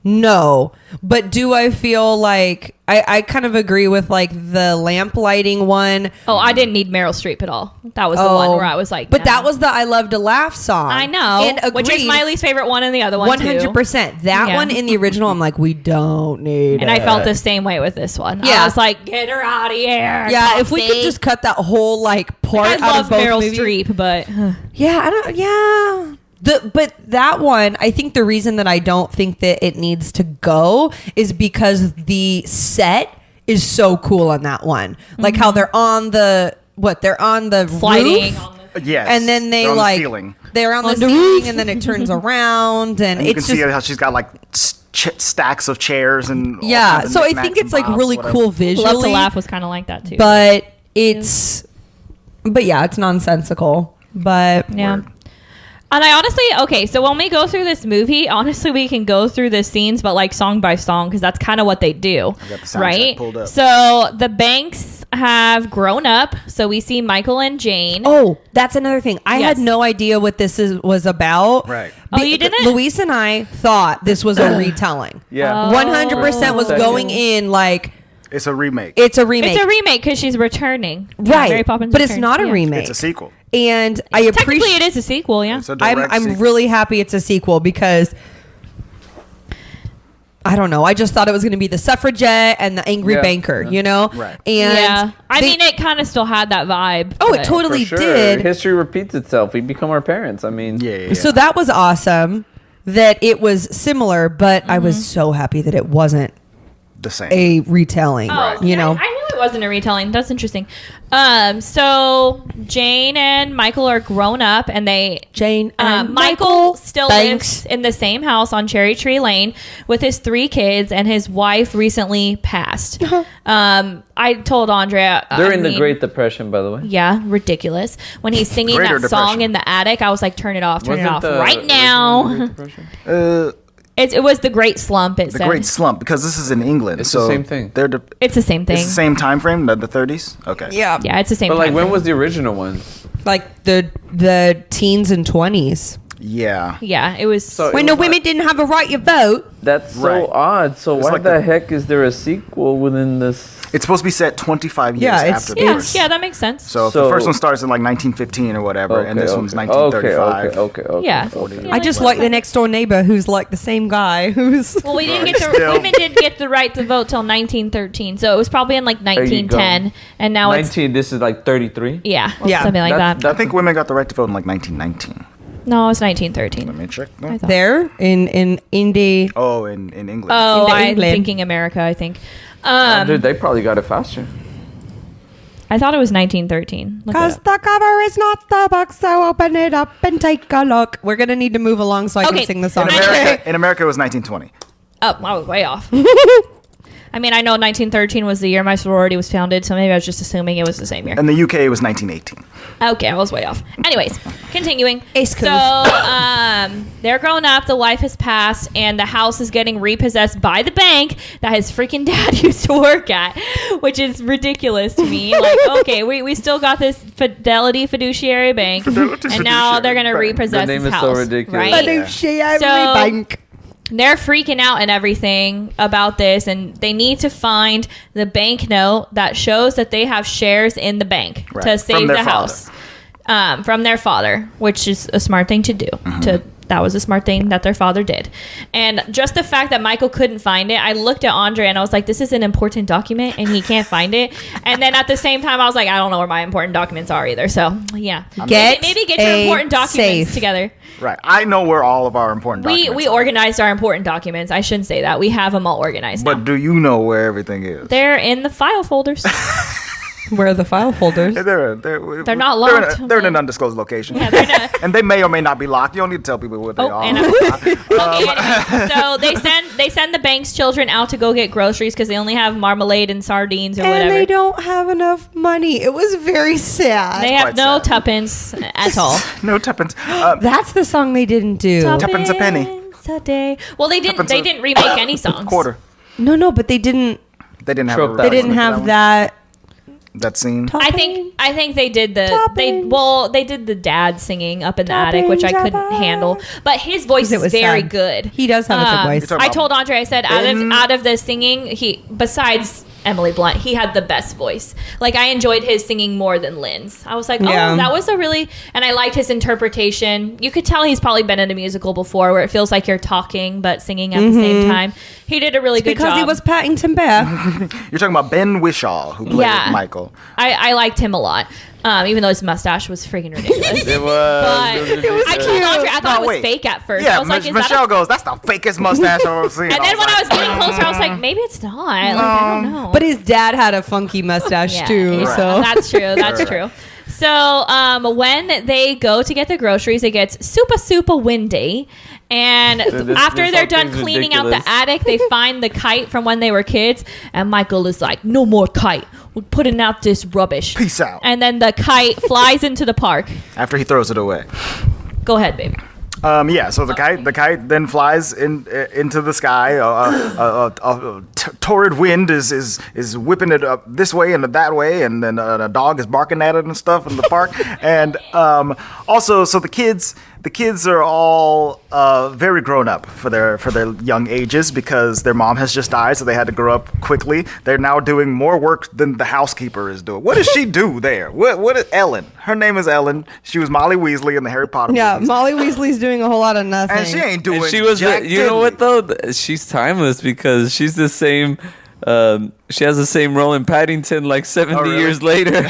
no. But do I feel like I kind of agree with like the lamp lighting one? Oh, I didn't need Meryl Streep at all. That was the one where I was like, but no. that was the I Love to Laugh song. I know. and Which is agreed. my least favorite one and the other one, 100%. That Yeah. one in the original, I'm like, we don't need And it. I felt the same way with this one. Yeah. I was like, get her out of here. Yeah, if we could Popsy. just cut that whole like part I out love of both Meryl movies. Streep, but Yeah, I don't. Yeah. But that one, I think the reason that I don't think that it needs to go is because the set is so cool on that one. Like how they're on the they're on the sliding roof, on the Yes. and then they They're on like the ceiling. they're on the On the ceiling, roof. and then it turns around, and And you can it's see just how she's got like stacks of chairs and all yeah. kinds of So I knickknacks think it's and like bobs, really whatever. cool visually. Love to Laugh was kind of like that too. but it's but yeah, it's nonsensical. But yeah. Word. And I honestly, okay, so when we go through this movie, honestly, we can go through the scenes, but like song by song, because that's kind of what they do, got the soundtrack right? pulled up. So the Banks have grown up. So we see Michael and Jane. oh, that's another thing. I had Yes. no idea what this was about. Right. Oh, you didn't? Luis and I thought this was a retelling. Yeah. 100% was Second. going in like It's a remake. it's a remake. It's a remake because she's returning. right. Mary Poppins but it's Returns. not a Yeah. remake. It's a sequel. And I Technically, appreciate it is a sequel, yeah. It's a direct I'm sequel. really happy it's a sequel because I don't know. I just thought it was going to be the suffragette and the angry Yeah. banker, you know? Right. And Yeah. I they- mean, it kind of still had that vibe. oh, it but- totally For sure. did. History repeats itself. We become our parents. I mean, Yeah. So that was awesome that it was similar, but I was so happy that it wasn't the same. a retelling, Oh, you know? I knew it wasn't a retelling. That's interesting. So Jane and Michael are grown up, and Jane and Michael still Banks. lives in the same house on Cherry Tree Lane with his 3 kids, and his wife recently passed. I told Andrea during the Great Depression, by the way. Yeah, ridiculous. When he's singing Greater that song Depression. in the attic, I was like, turn it off Wasn't right the now. original Great Depression? It was the Great Slump. It The said. Great Slump, because this is in England. It's so the same thing. They're It's the same thing. It's the same time frame, the 30s? Okay. Yeah. Yeah, it's the same. But like, time when frame. was the original one? Like the teens and 20s. Yeah. Yeah, it was. So- When it the was women didn't have a right to vote. That's so Right. odd. So It's why like the the- heck is there a sequel within this? It's supposed to be set 25 years Yeah, it's- after the yeah, first. yeah, that makes sense. So, if the first one starts in like 1915 or whatever, and this one's 1935. Okay. Yeah. 40. Yeah, I just like the next door neighbor who's like the same guy who's. Well, we didn't get the Still. women didn't get the right to vote till 1913, so it was probably in like you go. 1910, and now it's 19. This is like 33. yeah, Yeah. something like that. I think women got the right to vote in like 1919. No, it's 1913. Let me check. No. I thought. There in Indy. Oh, in England. Oh, In I'm England. thinking America. I think. Dude, they probably got it faster. I thought it was 1913. Look it Cause up. the cover is not the book, so open it up and take a look. We're gonna need to move along so I Okay. can sing the In song. America, it was 1920. Oh, I was way off. I mean, I know 1913 was the year my sorority was founded, so maybe I was just assuming it was the same year. In the UK, it was 1918. Okay, I was way off. Anyways, continuing. Ace So they're grown up, the life has passed, and the house is getting repossessed by the bank that his freaking dad used to work at, which is ridiculous to me. Like, okay, we still got this fiduciary bank, and now they're gonna repossess The name his is house, so ridiculous. right? Fiduciary So- bank. They're freaking out and everything about this, and they need to find the bank note that shows that they have shares in the bank Right. to From save their the house from their father, which is a smart thing to do. That was a smart thing that their father did. And just the fact that Michael couldn't find it, I looked at Andre and I was like, this is an important document and he can't find it. And then at the same time, I was like, I don't know where my important documents are either. So, yeah. Maybe get your important documents safe. together. Right. I know where all of our important documents We are. organized our important documents. I shouldn't say that. We have them all organized now. But do you know where everything is? They're in the file folders. Where are the file folders? They're not locked. They're in an undisclosed location. Yeah, they're not. And they may or may not be locked. You don't need to tell people what they are. And okay, anyway, so they send the bank's children out to go get groceries because they only have marmalade and sardines or And whatever. they don't have enough money. It was very sad. They have quite no sad. tuppence at all. No tuppence. That's the song they didn't do. Tuppence a penny. Tuppence a day. Well, they didn't. Tuppence They a- didn't remake any songs. Quarter. No, but they didn't. They didn't have. Trope a that They one. didn't have that. that scene. I think they did they did the dad singing up in the attic, which I couldn't handle. But his voice It is was very sad. good. He does have a good voice. talking I about told Andre, I said Ben? out of the singing, he besides Emily Blunt, he had the best voice. Like, I enjoyed his singing more than Lynn's. I was like, Yeah. that was and I liked his interpretation. You could tell he's probably been in a musical before where it feels like you're talking but singing at the same time. He did a really good job. Because he was Paddington Bear. You're talking about Ben Whishaw, who played Michael. I liked him a lot. Even though his mustache was freaking ridiculous. It was. But I told Andre, I thought No, it was wait. fake at first. Yeah, I was like, is Michelle that goes, that's the fakest mustache I've ever seen. And then when I was getting closer, I was like, maybe it's not. Like, I don't know. But his dad had a funky mustache too. Yeah, So that's true. That's true. So when they go to get the groceries, it gets super windy. And after this they're whole done thing's cleaning out ridiculous. the attic, they find the kite from when they were kids. And Michael is like, no more kite. We're putting out this rubbish. Peace out. And then the kite flies into the park. After he throws it away. Go ahead, baby. So the kite then flies into the sky. A torrid wind is whipping it up this way and that way, and then a dog is barking at it and stuff in the park. And also, so the kids are all very grown up for their young ages because their mom has just died, so they had to grow up quickly. They're now doing more work than the housekeeper is doing. What does she do there? What is Ellen? Her name is Ellen. She was Molly Weasley in the Harry Potter yeah, movies. Molly Weasley's doing a whole lot of nothing. And she ain't doing. And she was, jack you know what diddly. though? She's timeless because she's the same. She has the same role in Paddington like 70 really? years later.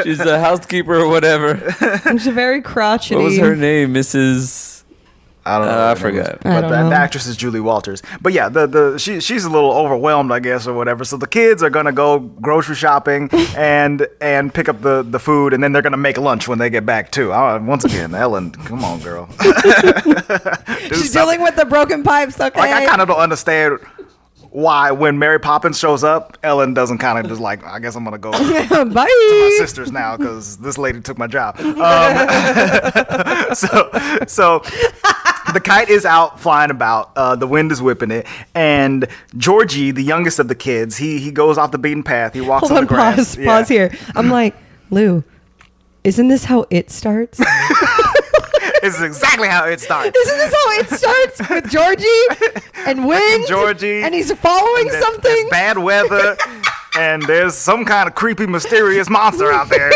She's a housekeeper or whatever. She's very crotchety. What was her name? Mrs. I don't know. I what her name forgot. is. I But don't the know. actress is Julie Walters. But yeah, she's a little overwhelmed, I guess, or whatever. So the kids are gonna go grocery shopping and pick up the food, and then they're gonna make lunch when they get back too. Once again, Ellen, come on, girl. She's dealing with the broken pipes. Okay. Like, I kind of don't understand why when Mary Poppins shows up, Ellen doesn't kind of just like, I guess I'm gonna go to my Bye. sisters now because this lady took my job. So the kite is out flying about. The wind is whipping it, and Georgie, the youngest of the kids, he goes off the beaten path. He walks Hold on the on, grass. pause here. I'm like, Lou, isn't this how it starts? This is exactly how it starts. Isn't this how it starts with Georgie and wind? Georgie, and he's following There's something. bad weather, and there's some kind of creepy, mysterious monster out there.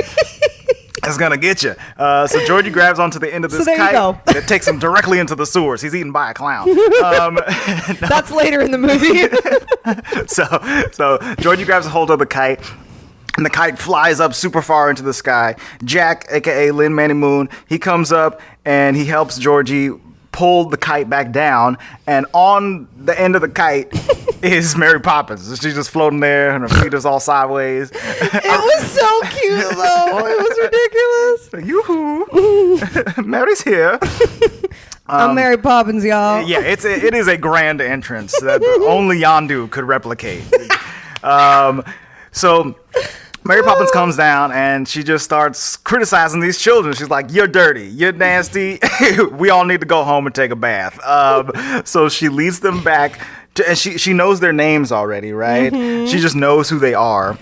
It's gonna get you. So Georgie grabs onto the end of this there you kite. go. And it takes him directly into the sewers. He's eaten by a clown. That's later in the movie. So Georgie grabs a hold of the kite. And the kite flies up super far into the sky. Jack, a.k.a. Lin Manuel Miranda, he comes up and he helps Georgie pull the kite back down. And on the end of the kite is Mary Poppins. She's just floating there and her feet is all sideways. It was so cute, though. It was ridiculous. Yoo-hoo. Mary's here. I'm Mary Poppins, y'all. Yeah, it is a grand entrance that only Yondu could replicate. So Mary Poppins comes down and she just starts criticizing these children. She's like, "You're dirty. You're nasty. We all need to go home and take a bath." So she leads them back to, and she knows their names already, right? She just knows who they are.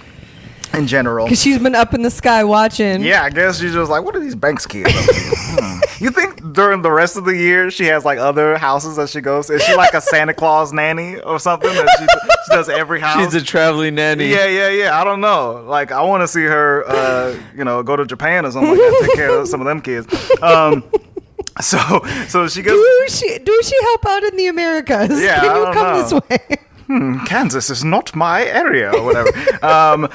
In general, because she's been up in the sky watching. Yeah, I guess she's just like, what are these Banks kids up to? You think during the rest of the year she has like other houses that she goes to? Is she like a Santa Claus nanny or something that she does every house? She's a traveling nanny. Yeah. I don't know. Like, I want to see her, go to Japan or something like that, take care of some of them kids. So she goes. Do she help out in the Americas? Yeah, Can you come this way? Kansas is not my area or whatever.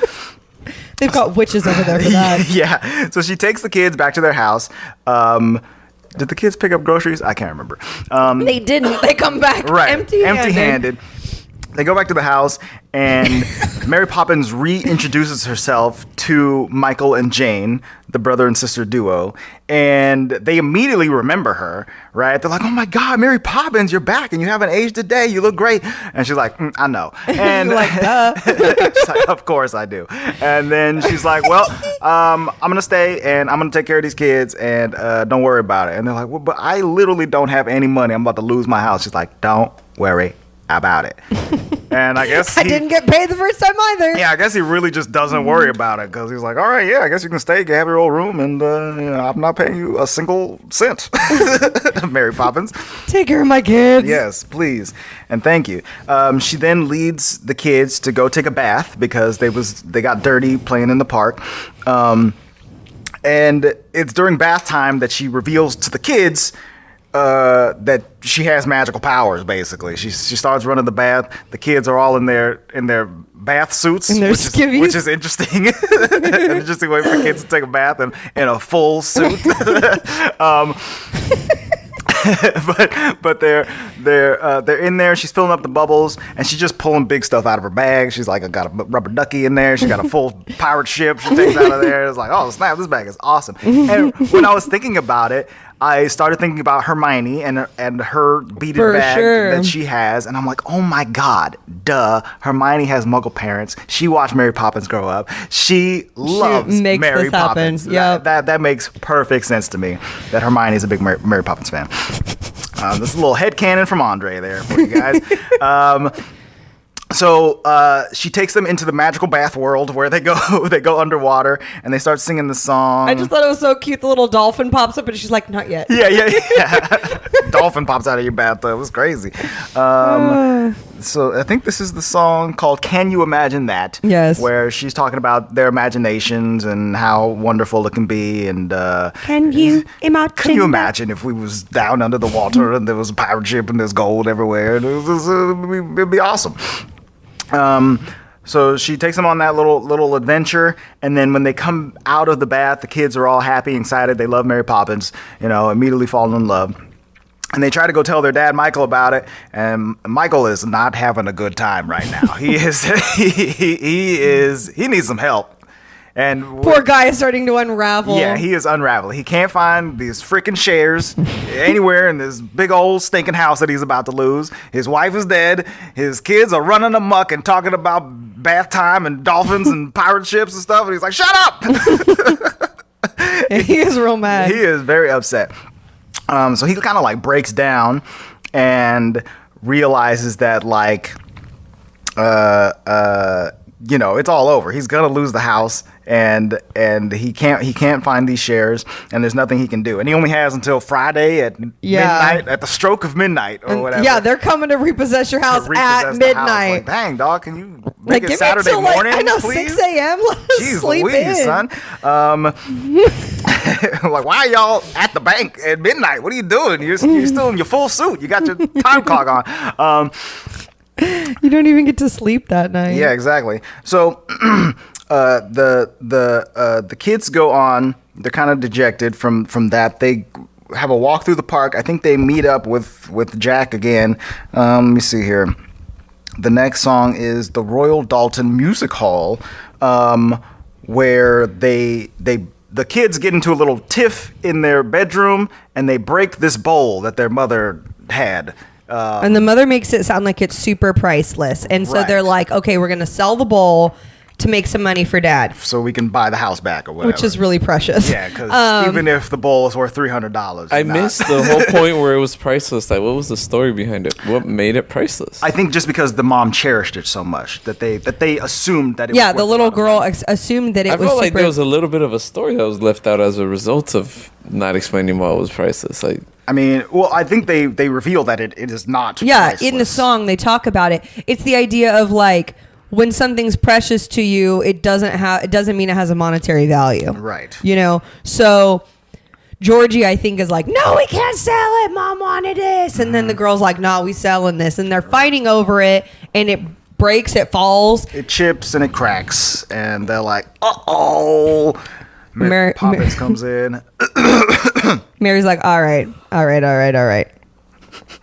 They've got witches over there for that. Yeah. So she takes the kids back to their house. Did the kids pick up groceries? I can't remember. They didn't. They come back empty-handed. They go back to the house, and Mary Poppins reintroduces herself to Michael and Jane, the brother and sister duo, and they immediately remember her, right? They're like, "Oh my God, Mary Poppins, you're back, and you haven't aged a day. You look great." And she's like, "I know." And you're like, duh. She's like, "Of course I do." And then she's like, "Well, I'm going to stay, and I'm going to take care of these kids, and don't worry about it." And they're like, "Well, but I literally don't have any money. I'm about to lose my house." She's like, "Don't worry about it." And I guess I didn't get paid the first time either. Yeah, I guess he really just doesn't worry about it, because he's like, "All right, yeah, I guess you can stay, you can have your old room, and I'm not paying you a single cent." Mary Poppins, take care of my kids. Yes, please, and thank you. She then leads the kids to go take a bath because they got dirty playing in the park. And it's during bath time that she reveals to the kids that she has magical powers. Basically, she starts running the bath. The kids are all in their bath suits, in their skivvies, which is interesting. An interesting way for kids to take a bath in a full suit. But they're in there. She's filling up the bubbles, and she's just pulling big stuff out of her bag. She's like, "I got a rubber ducky in there." She got a full pirate ship she takes out of there. It's like, "Oh snap, this bag is awesome." And when I was thinking about it, I started thinking about Hermione and her beaded bag that she has, and I'm like, "Oh my God, duh! Hermione has Muggle parents. She watched Mary Poppins grow up. She loves Mary Poppins. Yeah, that makes perfect sense to me. That Hermione is a big Mary Poppins fan." This is a little headcanon from Andre there for you guys. So she takes them into the magical bath world where they go underwater, and they start singing the song. I just thought it was so cute. The little dolphin pops up, and she's like, "Not yet." Yeah. Dolphin pops out of your bathtub. It was crazy. So I think this is the song called "Can You Imagine That?" Yes. Where she's talking about their imaginations and how wonderful it can be. And can you imagine if we was down under the water and there was a pirate ship and there's gold everywhere? It'd be awesome. So she takes them on that little adventure, and then when they come out of the bath, the kids are all happy, excited. They love Mary Poppins, immediately falling in love. And they try to go tell their dad, Michael, about it, and Michael is not having a good time right now. He needs some help. And poor guy is starting to unravel. Yeah, he is unraveling. He can't find these freaking shares anywhere in this big old stinking house that he's about to lose. His wife is dead. His kids are running amok and talking about bath time and dolphins and pirate ships and stuff. And he's like, "Shut up!" He is real mad. He is very upset. So he kind of like breaks down and realizes that it's all over. He's gonna lose the house, and he can't find these shares, and there's nothing he can do. And he only has until Friday at midnight, at the stroke of midnight or whatever. Yeah, they're coming to repossess your house at midnight. Like, dang, dog, can you make it Saturday till, morning? I know, please? 6 a.m. Jeez sleep Louise, in. son. Like, why are y'all at the bank at midnight? What are you doing? You're still in your full suit. You got your time clock on. You don't even get to sleep that night. Yeah, exactly. So the kids go on. They're kind of dejected from that. They have a walk through the park. I think they meet up with Jack again. Let me see here. The next song is the Royal Dalton Music Hall, where the kids get into a little tiff in their bedroom, and they break this bowl that their mother had. And the mother makes it sound like it's super priceless. And so they're like, okay, we're going to sell the bowl to make some money for dad, so we can buy the house back or whatever. which is really precious. Yeah, because even if the bowl is worth $300, I missed the whole point where it was priceless. Like, what was the story behind it? What made it priceless? I think just because the mom cherished it so much that they assumed that it Yeah, was the worth little a lot of girl money. assumed that it I was felt like super. there was a little bit of a story that was left out as a result of not explaining why it was priceless. Like, I mean, well, I think they reveal that it is not. Yeah, priceless. in the song they talk about it. It's the idea of like when something's precious to you, it doesn't mean it has a monetary value. Right. You know. So Georgie, I think, is like, no, we can't sell it. Mom wanted this, and then the girl's like, no, we selling this, and they're fighting over it, and it breaks, it falls, It chips and it cracks, and they're like, "Uh-oh." Mary- Poppins comes in. Mary's like, all right.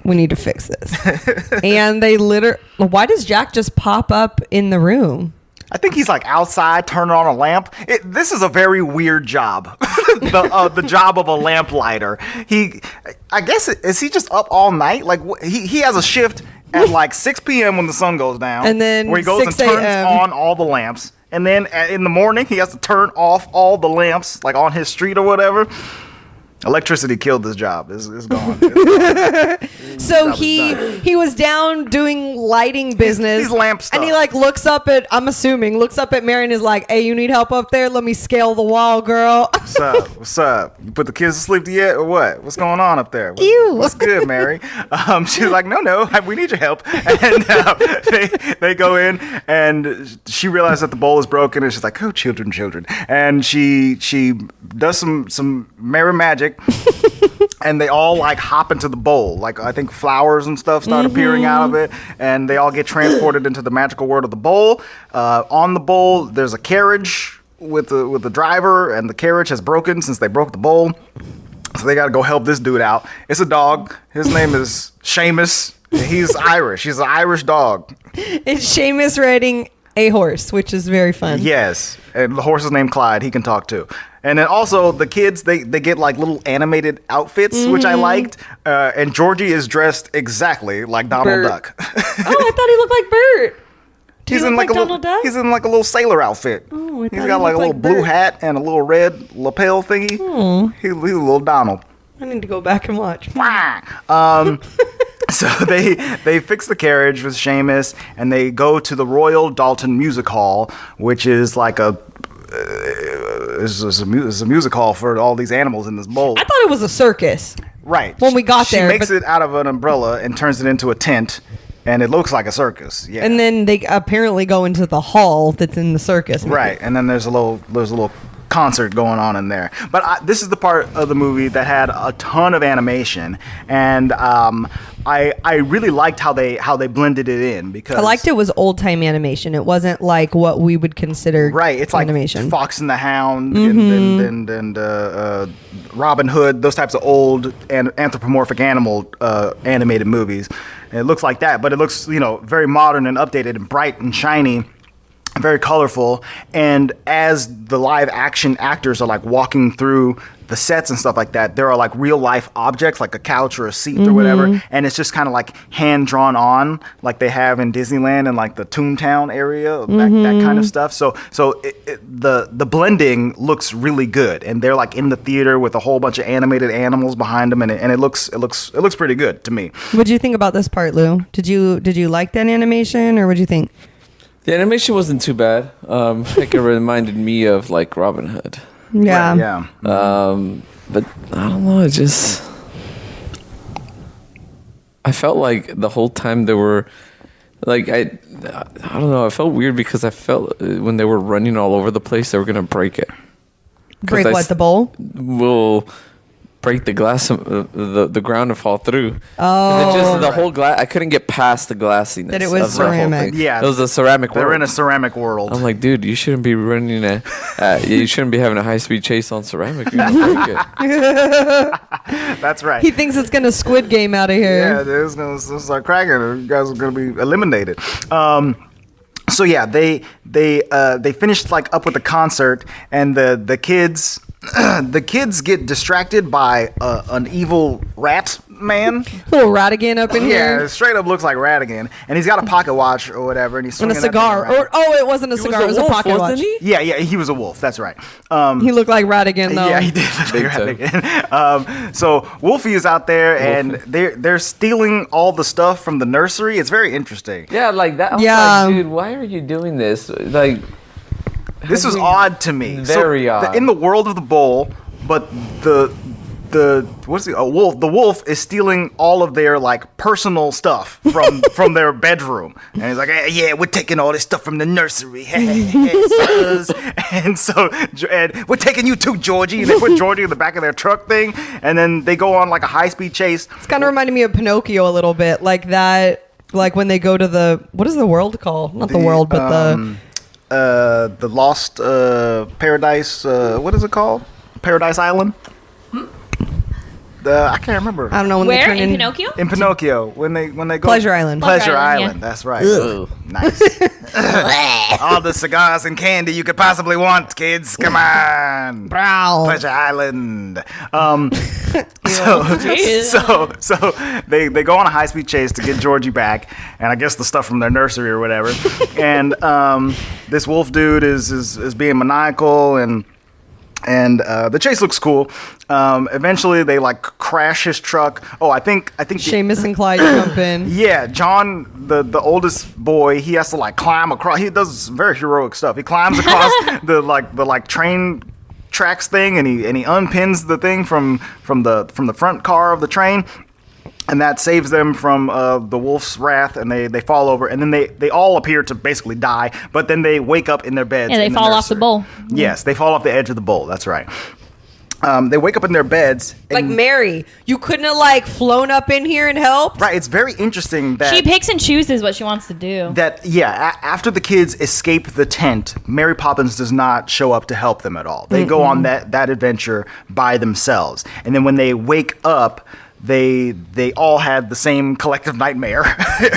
We need to fix this. And they why does Jack just pop up in the room? I think he's like outside turning on a lamp. This is a very weird job. the job of a lamp lighter. I guess, is he just up all night? Like he has a shift at like 6 p.m. when the sun goes down. And then where he goes and 6 turns a.m. on all the lamps. And then in the morning, he has to turn off all the lamps, like on his street or whatever. Electricity killed this job. It's gone. So he was down doing lighting business. He's lamp stuff. And he like looks up at Mary and is like, hey, you need help up there? Let me scale the wall, girl. What's up? You put the kids to sleep yet or what? What's going on up there? Ew. What's good, Mary? She's like, no, we need your help. And they go in, and she realizes that the bowl is broken, and she's like, oh, children. And she does some merry magic, and they all like hop into the bowl. Like, I think flowers and stuff start appearing out of it, and they all get transported into the magical world of the bowl. On the bowl, there's a carriage with the driver, and the carriage has broken since they broke the bowl. So they got to go help this dude out. It's a dog. His name is Seamus. He's Irish. He's an Irish dog. It's Seamus riding a horse, which is very fun. Yes. And the horse is named Clyde. He can talk too. And then also the kids, they get like little animated outfits, which I liked. And Georgie is dressed exactly like Donald Bert. Duck. Oh, I thought he looked like Bert. He's in like a little Duck? He's in like a little sailor outfit. Oh, I He's thought got he like a looked little like blue Bert. hat and a little red lapel thingy. He's a little Donald. I need to go back and watch. So they fix the carriage with Seamus, and they go to the Royal Dalton Music Hall, which is like it's a music hall for all these animals in this bowl. I thought it was a circus. Right. When we got there, she makes but- it out of an umbrella and turns it into a tent, and it looks like a circus. Yeah. And then they apparently go into the hall that's in the circus. Right, and then there's a little concert going on in there. But this is the part of the movie that had a ton of animation, and I really liked how they blended it in, because I liked it was old time animation. It wasn't like what we would consider It's animation. like Fox and the Hound and Robin Hood, those types of old and anthropomorphic animal animated movies. And it looks like that, but it looks very modern and updated and bright and shiny. Very colorful, and as the live action actors are like walking through the sets and stuff like that, there are like real life objects like a couch or a seat or whatever, and it's just kind of like hand drawn on, like they have in Disneyland and like the Toontown area, that kind of stuff. So the blending looks really good, and they're like in the theater with a whole bunch of animated animals behind them, and it looks pretty good to me. What do you think about this part, Lou? Did you like that animation, or what do you think? the animation wasn't too bad. Like, it reminded me of like Robin Hood. Yeah. Right, yeah. But I don't know. I felt like the whole time they were like, I don't know. I felt weird because I felt when they were running all over the place, they were gonna break it. Break what, the bowl? Will break the glass, the ground, and fall through. Oh, it just the whole glass. I couldn't get past the glassiness. That it was of the whole ceramic. thing. Yeah, it was a ceramic world. They're in a ceramic world. I'm like, dude, you shouldn't be running you shouldn't be having a high-speed chase on ceramic. You're gonna break it. That's right. he thinks it's gonna Squid Game out of here. Yeah, it's gonna start cracking. You guys are gonna be eliminated. So yeah, they finished like up with the concert, and the kids the kids get distracted by an evil rat man. Little Ratigan up in Yeah, here. it straight up looks like Ratigan, and he's got a pocket watch or whatever, and he's And swinging a that thing cigar. around. It wasn't a cigar. It was a pocket watch. Yeah, he was a wolf. That's right. He looked like Ratigan, though. Yeah, he did look like Ratigan. So Wolfie is out there, and they're stealing all the stuff from the nursery. It's very interesting. Yeah, like that. I was Yeah. like, dude, why are you doing this? Like, This was odd to me. Very odd. In the world of the bowl, but the wolf is stealing all of their like personal stuff from their bedroom, and he's like, hey, yeah, we're taking all this stuff from the nursery, and we're taking you too, Georgie. And they put Georgie in the back of their truck thing, and then they go on like a high-speed chase. It's kind of reminded me of Pinocchio a little bit, like that. Like when they go to what is the world called? Not the world, but the Lost Paradise. What is it called? Paradise Island. I can't remember. I don't know when Where they turn in Pinocchio? In Pinocchio, when they go Pleasure Island. Pleasure Pleasure Island, Island. yeah. That's right. Nice. All the cigars and candy you could possibly want, kids. Come on. Brow. Pleasure Island. So they go on a high speed chase to get Georgie back, and I guess the stuff from their nursery or whatever. And this wolf dude is being maniacal, and the chase looks cool. Eventually, they like crash his truck. Oh, I think Seamus and Clyde jump in. Yeah, John, the oldest boy, he has to like climb across. He does very heroic stuff. He climbs across the train tracks thing, and he unpins the thing from the front car of the train. And that saves them from the wolf's wrath, and they fall over, and then they all appear to basically die, but then they wake up in their beds. Yeah, they fall off the bowl. Yes, they fall off the edge of the bowl. That's right. They wake up in their beds. Like Mary, you couldn't have like flown up in here and helped. Right, it's very interesting that She picks and chooses what she wants to do. After the kids escape the tent, Mary Poppins does not show up to help them at all. They go on that adventure by themselves, and then when they wake up, they all had the same collective nightmare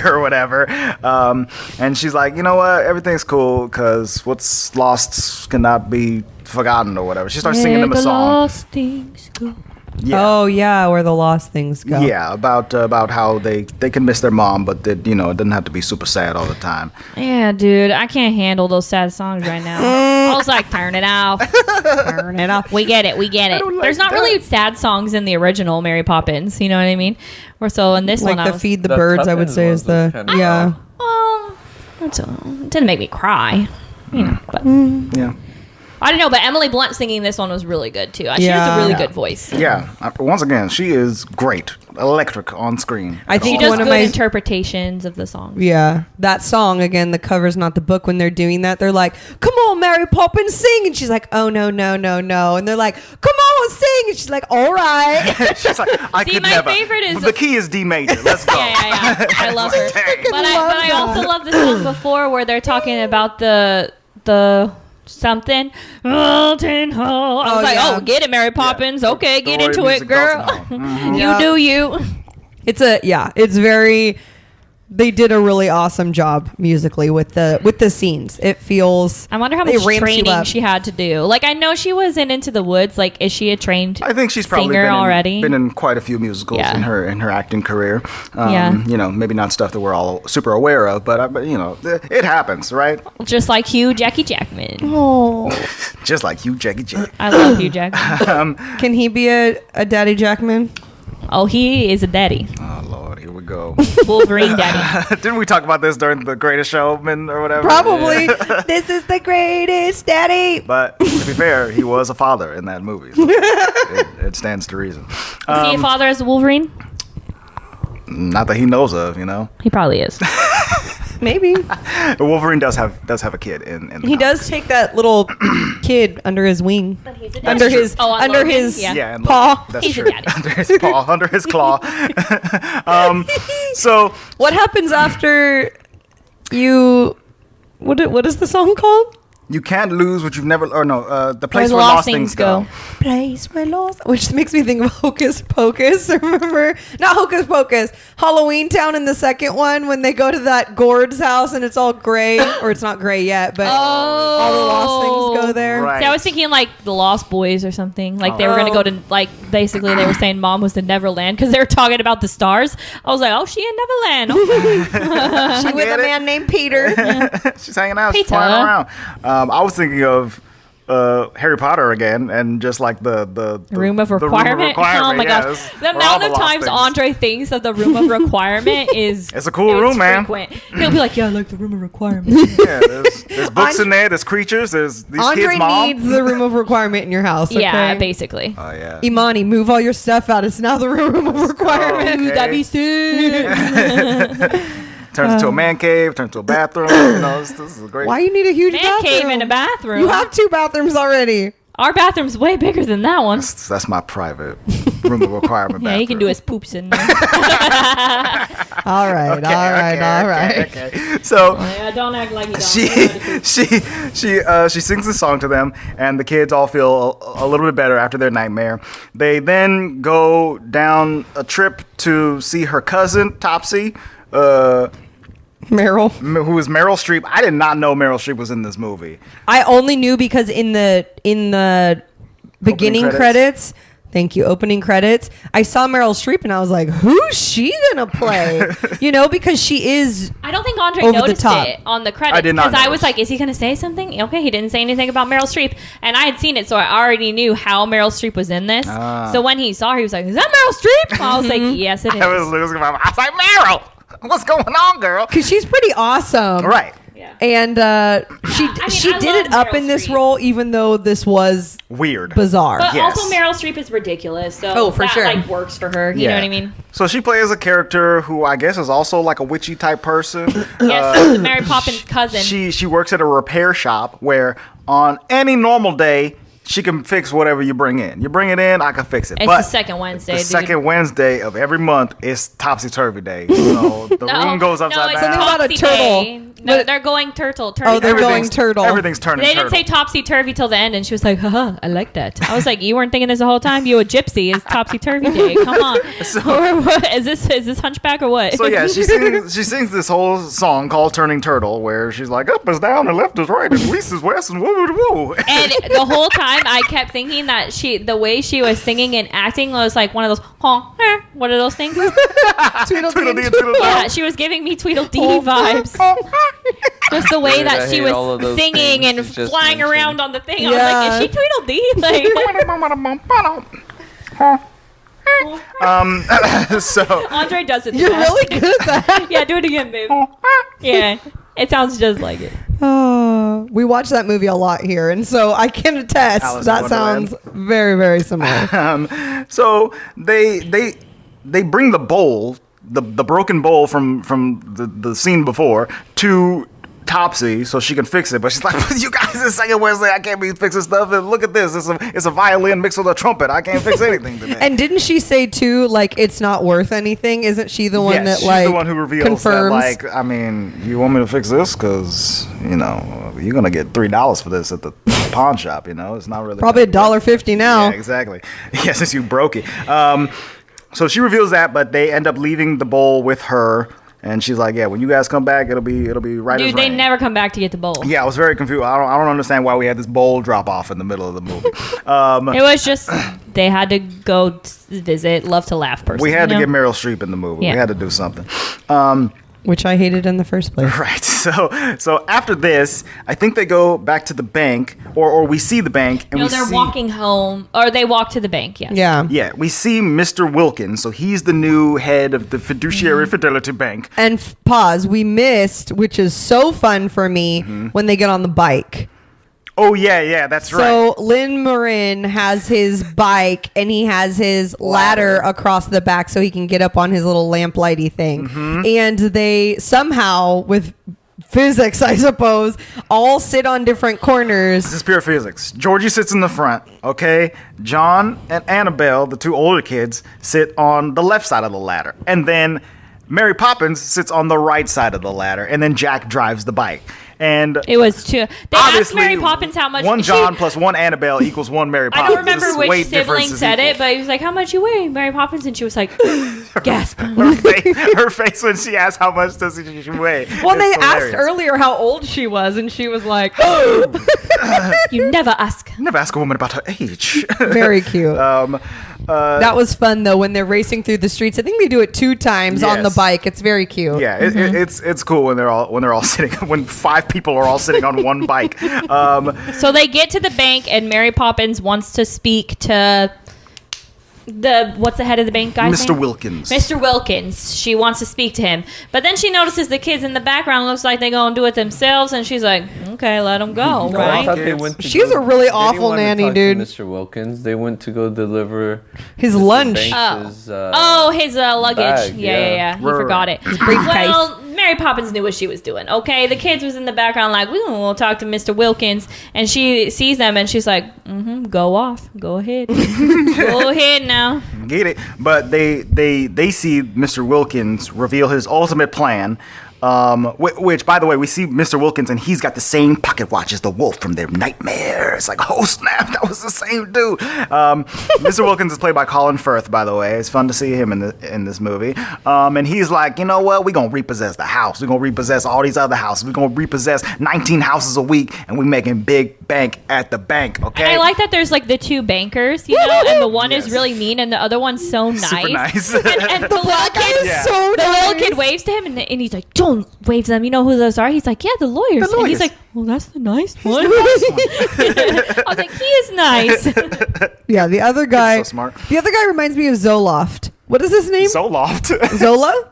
or whatever. And she's like, you know what? Everything's cool because what's lost cannot be forgotten or whatever. She starts singing them a song. Lost things go. Yeah. Oh yeah, where the lost things go. Yeah, about how they can miss their mom, but that it doesn't have to be super sad all the time. Yeah, dude, I can't handle those sad songs right now. I was like, turn it off. Turn it off. We get it. There's not really sad songs in the original Mary Poppins. You know what I mean? Or so in this Like one, the feed the birds, I would say is the yeah. Well, it didn't make me cry. But Yeah. I don't know. But Emily Blunt singing this one was really good too. She has Yeah. a really good voice. Yeah. Once again, she is great. Electric on screen. I She think does one good of my interpretations of the songs. yeah, that song again, the cover's not the book. When they're doing that, they're like, come on, Mary Poppins, sing. And she's like, oh, no. And they're like, come on, sing. And she's like, all right. She's like, I See, could my never. favorite is- The key is D major. Let's go. Yeah. I love her. Dang. But I also love the song before where they're talking about the something. Molten Hall. I was like, yeah. oh, get it, Mary Poppins. Okay, get Story into it, music Dalton girl. Hall. You do you. It's very, they did a really awesome job musically with the scenes. It feels, I wonder how they much ramped you training up. she had to do. Like, I know she was in Into the Woods. Like, is she a trained I think she's probably singer already? been in quite a few musicals Yeah. in her acting career. Yeah. Maybe not stuff that we're all super aware of, but it happens, right? Just like Jackie Jackman. oh, Just like you, Jackie Jack. I love Hugh Jackman. can he be a Daddy Jackman? Oh, he is a daddy. Oh Lord, here we go. Wolverine daddy. Didn't we talk about this during the Greatest Showman or whatever? Probably. This is the greatest daddy. But to be fair, he was a father in that movie. So it stands to reason. Is he a father as a Wolverine? Not that he knows of, He probably is. Maybe. Wolverine does have a kid in the He comics. does take that little kid under his wing. He's a Under daddy. his on under Logan? his Yeah. and paw. That's He's a true. daddy. Under his paw, under his claw. So What happens after you? What is the song called? You can't lose what you've never. Or no, the place Where where lost things go. Place where lost, which makes me think of Hocus Pocus. Remember, not Hocus Pocus, Halloween Town in the second one when they go to that Gord's house and it's all gray, or it's not gray yet, but all the lost things go there. Right. See, I was thinking like the Lost Boys or something. Like they were gonna go to like basically they were saying Mom was to Neverland because they were talking about the stars. I was like, oh, she in Neverland. Okay. She with a man named Peter. She's hanging out. She's Peter. flying around. I was thinking of Harry Potter again, and just like the Room of the Requirement. Oh my gosh, yes, the where all amount the of lost times things. Andre thinks of the Room of Requirement is It's a cool room, man. frequent. He'll be like, yeah, I like the Room of Requirement. Yeah, there's books in there. There's creatures. There's these Andre kids' mom. needs the room of requirement in your house. Okay? Yeah, basically. Oh yeah. Imani, move all your stuff out. It's now the room of requirement. Okay. That'd be sick. Turns into a man cave. Turns into a bathroom. You know, this is a great. Why you need a huge Man bathroom? cave and a bathroom. You have 2 bathrooms already. Our bathroom's way bigger than that one. That's my private room of requirement. Yeah, he can do bathroom. his poops in there. All right, all right. Okay. So. Yeah, don't act like you don't. She sings the song to them, and the kids all feel a little bit better after their nightmare. They then go down a trip to see her cousin Topsy, Meryl. who is Meryl Streep. I did not know Meryl Streep was in this movie. I only knew because in the beginning credits, thank you, opening credits, I saw Meryl Streep and I was like, who's she gonna play? You know, because she is. I don't think Andre Over the noticed top. it on the credits I did not because I was notice. like, "Is he going to say something?" Okay, he didn't say anything about Meryl Streep, and I had seen it, so I already knew how Meryl Streep was in this. So when he saw her, he was like, "Is that Meryl Streep?" I was like, "Yes, it is." I was losing my mind. I was like, Meryl, what's going on, girl? Because she's pretty awesome. Right. And she I did it love up Meryl in this Streep. role, even though this was Weird. bizarre. But Yes. also Meryl Streep is ridiculous, so Oh, for that sure. like works for her. You know what I mean? So she plays a character who I guess is also like a witchy type person. Yes, she's Mary Poppins' cousin. She works at a repair shop where on any normal day she can fix whatever you bring in. You bring it in, I can fix it. It's but the second Wednesday. the dude. second Wednesday of every month is topsy-turvy day. So the room goes upside it's down. Something about a Topsy turtle. Day. No, they're going turtle. Oh, they're going Everything's- turtle. Everything's turning They turtle. didn't say topsy turvy till the end, and she was like, "Haha, I like that." I was like, "You weren't thinking this the whole time. You a gypsy? It's topsy turvy day. Come on. Or what? Is this Hunchback or what?" So yeah, she sings this whole song called "Turning Turtle," where she's like, "Up is down and left is right and east is west and woo woo woo." And the whole time, I kept thinking that the way she was singing and acting was like one of those, what are those things? Tweedledee, tweedledee. Yeah, she was giving me Tweedledee vibes. Just the way Dude, I that she hate all of was those singing things and you just flying mentioned. around on the thing. I Yeah. was like, is she Tweedledee? Like, So Andre does it. the You're best. really good at that. Yeah, do it again, babe. Yeah, it sounds just like it. We watch that movie a lot here, and so I can attest Alice in that Wonderland. sounds very, very similar. So they bring the bowl, the broken bowl from the scene before to Topsy so she can fix it, but she's like, "You guys, it's second Wednesday. I can't be fixing stuff. And look at this. It's a violin mixed with a trumpet. I can't fix anything today." And didn't she say too, like it's not worth anything? Isn't she the one yes, that she's like the one who reveals confirms? that, like, I mean, you want me to fix this because you're gonna get $3 for this at the pawn shop. It's not really Probably gonna be worth it. $1.50 now. Yeah, exactly. Yeah, since you broke it. So she reveals that, but they end up leaving the bowl with her, and she's like, "Yeah, when you guys come back, it'll be right as Dude, they rain." never come back to get the bowl. Yeah, I was very confused. I don't understand why we had this bowl drop off in the middle of the movie. It was just they had to go visit Love to Laugh person. We had to you know? get Meryl Streep in the movie. Yeah. We had to do something. Which I hated in the first place. Right. So after this, I think they go back to the bank, or we see the bank, and No, we they're see. walking home, or they walk to the bank. Yes. Yeah. Yeah, we see Mr. Wilkins. So he's the new head of the Mm-hmm. Fiduciary Fidelity Bank. And pause. We missed, which is so fun for me, when they get on the bike. Oh yeah, that's right. So Lin Marin has his bike and he has his ladder across the back so he can get up on his little lamplighty thing. And they somehow, with physics, I suppose, all sit on different corners. This is pure physics. Georgie sits in the front, okay? John and Annabelle, the two older kids, sit on the left side of the ladder. And then Mary Poppins sits on the right side of the ladder. And then Jack drives the bike. And It was two. They asked obviously, Mary Poppins how much. one John plus one Annabelle equals one Mary I Poppins. don't remember This which weight sibling difference is said equal. it, but he was like, "How much you weigh, Mary Poppins?" And she was like, "Gasp." Her face when she asked how much does she weigh. Well, they It's asked hilarious. earlier how old she was, and she was like, You never ask. Never ask a woman about her age. very cute. That was fun, though, when they're racing through the streets. I think they do it 2 times on the Yes. bike. It's very cute. Yeah, it's cool when they're all sitting when 5 people are all sitting on one bike. So they get to the bank, and Mary Poppins wants to speak to what's the head of the bank guy? Mr. Wilkins. Mr. Wilkins. She wants to speak to him, but then she notices the kids in the background. Looks like they gonna do it themselves, and she's like, "Okay, let them go." I Right? thought they went to She's a really they didn't awful want to nanny, talk to dude. Mr. Wilkins. They went to go deliver His Mr. lunch. Banks's, His luggage. bag, Yeah. yeah. He forgot it. briefcase. Well, Mary Poppins knew what she was doing. Okay, the kids was in the background like, we gonna go talk to Mr. Wilkins, and she sees them and she's like, go off, go ahead, go ahead now. Get it? But they see Mr. Wilkins reveal his ultimate plan. Which, by the way, we see Mr. Wilkins, and he's got the same pocket watch as the wolf from their nightmare. It's like, oh snap, that was the same dude. Mr. Wilkins is played by Colin Firth, by the way. It's fun to see him in this movie. And he's like, you know what? We're gonna repossess the house. We're gonna repossess all these other houses. We're gonna repossess 19 houses a week, and we're making big bank at the bank. Okay. And I like that there's like the 2 bankers, you know, and the one Yes. is really mean, and the other one's so nice. Super nice. and the little kid, Yeah. so the little nice. kid waves to him, and he's like, "Don't wave to them. You know who those are?" He's like, "Yeah, the lawyers." And he's lawyers. like, "Well, that's the nice one." I was like, "He is nice." Yeah, the other guy. so smart. The other guy reminds me of Zoloft. What is his name? Zoloft. Zola?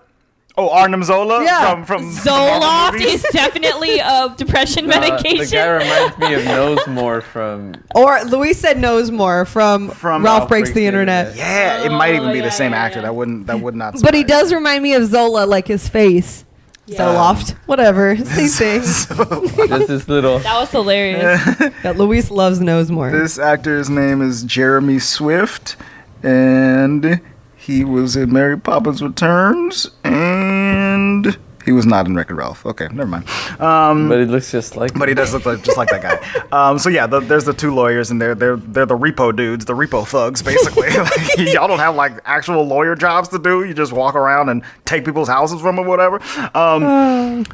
Oh, Arnim Zola? Yeah. From Zoloft movies? is definitely a depression medication. The guy reminds me of Knowsmore from Or Luis said knows more from Ralph Breaks the Internet. Yeah, it might even be yeah, the same yeah, actor. yeah. That would not. But he surprise does remind me of Zola, like his face. Zoloft. Whatever. Same thing. just this little. That was hilarious. That Luis loves knows more. This actor's name is Jeremy Swift, and he was in Mary Poppins Returns, and he was not in Wreck-It Ralph. Okay, never mind. But it looks just like. But he does look just like that guy. So yeah, there's the 2 lawyers, and they're the repo dudes, the repo thugs, basically. Like, y'all don't have like actual lawyer jobs to do. You just walk around and take people's houses from them or whatever.